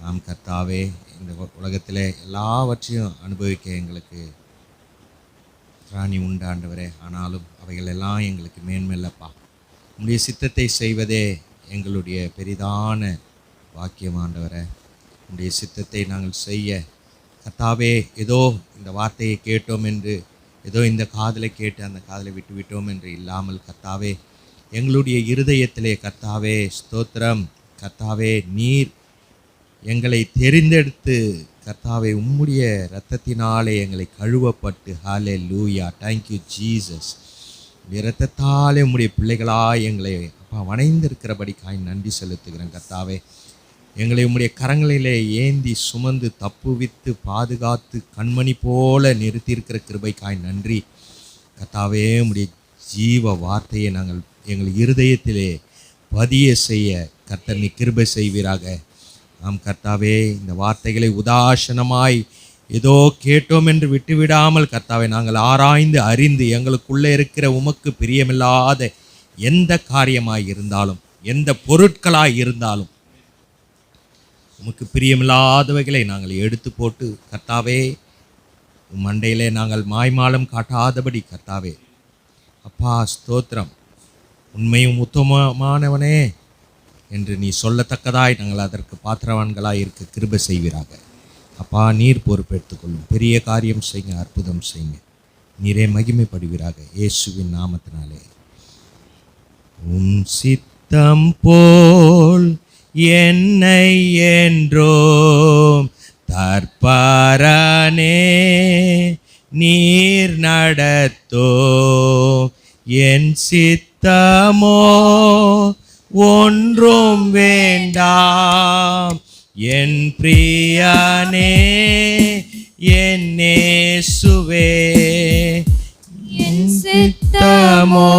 ஆம் கர்த்தாவே, இந்த உலகத்தில் எல்லாவற்றையும் அனுபவிக்க எங்களுக்கு திராணி உண்டு ஆண்டவரே, ஆனாலும் அவைகளெல்லாம் எங்களுக்கு மேன்மை இல்லைப்பா. உம்முடைய சித்தத்தை செய்வதே எங்களுடைய பெரிதான வாக்கியம் ஆண்டவரே. உம்முடைய சித்தத்தை நாங்கள் செய்ய கர்த்தாவே, ஏதோ இந்த வார்த்தையை கேட்டோம் என்று, ஏதோ இந்த காதலை கேட்டு அந்த காதலை விட்டு விட்டோம் என்று இல்லாமல் கர்த்தாவே, எங்களுடைய இருதயத்திலே கர்த்தாவே ஸ்தோத்திரம். கர்த்தாவே, நீர் எங்களை தெரிந்தெடுத்து கர்த்தாவே உம்முடைய இரத்தத்தினாலே எங்களை கழுவப்பட்டு, ஹல்லேலூயா, தேங்க்யூ ஜீசஸ். உடைய இரத்தத்தாலே உம்முடைய பிள்ளைகளாய் எங்களை அப்பா வணைந்திருக்கிறபடிக்காய் நன்றி செலுத்துகிறேன் கர்த்தாவே. எங்களை உம்முடைய கரங்களிலே ஏந்தி சுமந்து தப்புவித்து பாதுகாத்து கண்மணி போல நிறுத்தியிருக்கிற கிருபைக்காய் நன்றி கர்த்தாவே. உம்முடைய ஜீவ வார்த்தையை நாங்கள் எங்கள் இருதயத்திலே பதிய செய்ய கர்த்தர் நீ கிருபை செய்வீராக. ஆம் கர்த்தாவே, இந்த வார்த்தைகளை உதாசனமாய் ஏதோ கேட்டோம் என்று விட்டுவிடாமல் கர்த்தாவே நாங்கள் ஆராய்ந்து அறிந்து எங்களுக்குள்ளே இருக்கிற உமக்கு பிரியமில்லாத எந்த காரியமாய் இருந்தாலும், எந்த பொருட்களாய் இருந்தாலும், உமக்கு பிரியமில்லாதவைகளை நாங்கள் எடுத்து போட்டு கர்த்தாவே உம் மண்டையிலே நாங்கள் மாய்மாலம் காட்டாதபடி கர்த்தாவே அப்பா ஸ்தோத்திரம், உண்மையும் உத்தமமானவனே என்று நீ சொல்லத்தக்கதாய் நாங்கள் அதற்கு பாத்திரவான்களாய் இருக்க கிருபை செய்வீராக. அப்பா நீர் பொறுப்பெடுத்துக் கொள்ளும், பெரிய காரியம் செய்யுங்க, அற்புதம் செய்யுங்க, நீரே மகிமைப்படுவீராக இயேசுவின் நாமத்தினாலே. உம் சித்தம் போல் என்னை என்றோம் தற்பரனே நீர் நடத்தோ, என் சித்தமோ ஒன்றும் வேண்டாம், என் பிரியனே என் இயேசுவே, என் சித்தமோ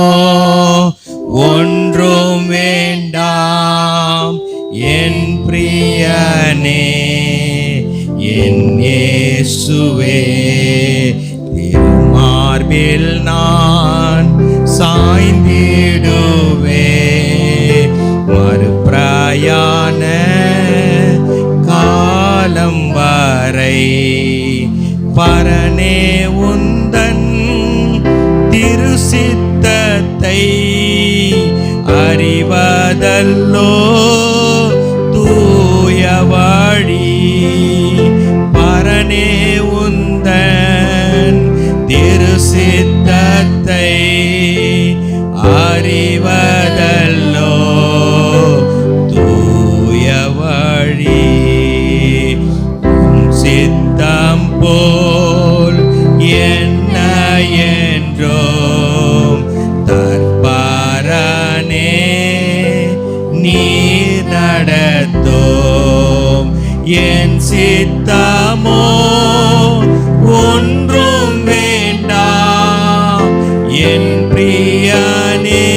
ஒன்றும் வேண்டாம், என் பிரியனே என் இயேசுவே, திருமார்பில் நான் சாய்ந்திடுவே, மறுபிரயாண காலம் வரை பரனே உந்தன் திருசித்தத்தை அறிவதல்லோ தூய வழி, பரனே உந்தன் திருசித்தத்தை அறிவதல்லோ தூய வழி, சித்தம் போல் என்ன என்றோம் தற்பரனே நீ நடத்தோம், என் சித்தமோ ஒன்றும் வேண்டாம், என் பிரியனே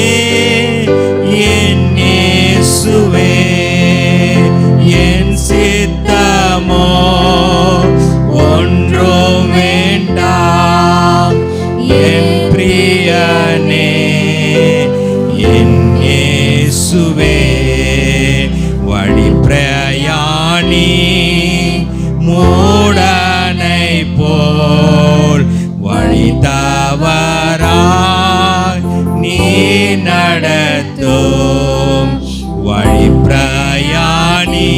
என் இயேசுவே, என் சித்தமோ ஒன்றும் வேண்டாம், என் பிரியனே என் இயேசுவே, வழி பிரயாணி மூடனை போல் வழி தவறாய் நீ நடத்தும், வழி பிரயாணி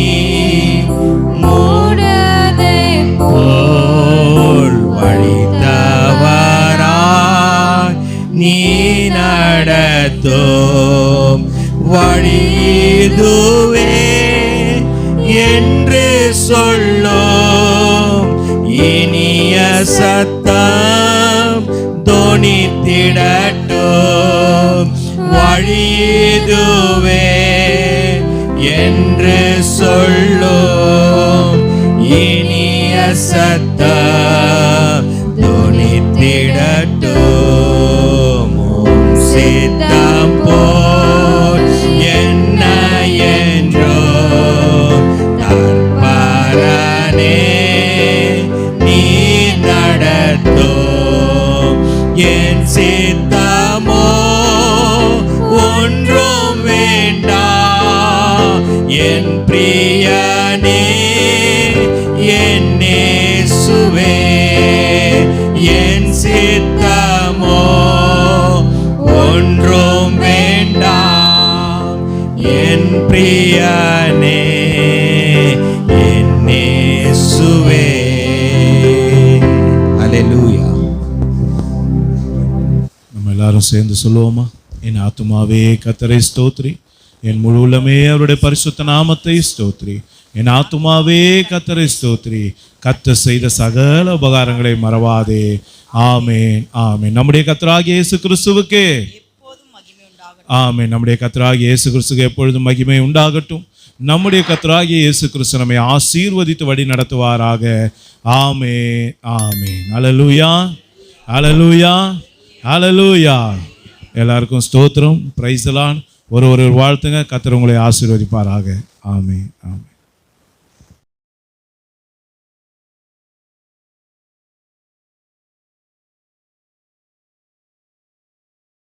மூடனை போல் வழி தவறாய் நீ நடத்தும், வழி இதுவே என்று சொல்லும், இனிய சத்தம் தொனித்திடட்டும், வழி இதுவே என்று சொல்லும், இனிய சத்தம் தொனித்திடட்டும், உம் சித்தம் போல் என்ன என்றோ தற்பரனே நீ நடத்தும், என் சித்தமோ ஒன்றும் வேண்டாம், என் பிரியனே என் இயேசுவே, என் சித்தமோ ஒன்றும் வேண்டாம், என் பிரியனே என் இயேசுவே. அல்லேலூயா. நம்ம எல்லாரும் சேர்ந்து சொல்லுவோமா? என் ஆத்துமாவே கர்த்தரை ஸ்தோத்ரி, என் முழு உள்ளமே அவருடைய பரிசுத்த நாமத்தை ஸ்தோத்ரி, என் ஆத்துமாவே கர்த்தரை ஸ்தோத்ரி, கர்த்தர் செய்த சகல உபகாரங்களை மறவாதே. ஆமென் ஆமென். நம்முடைய கர்த்தராகிய இயேசு கிறிஸ்துவுக்கு ஆமென். நம்முடைய கர்த்தராகிய இயேசு கிறிஸ்துவுக்கு எப்பொழுதும் மகிமை உண்டாகட்டும். நம்முடைய கர்த்தராகிய இயேசு கிறிஸ்து நம்மை ஆசீர்வதித்து வழி நடத்துவாராக. ஆமென் ஆமென். அல்லேலூயா அல்லேலூயா அல்லேலூயா. எல்லாருக்கும் ஸ்தோத்திரம். Praise the Lord. ஒரு வாழ்த்துங்க. கர்த்தர் உங்களை ஆசீர்வதிப்பாராக. ஆமென் ஆமென்.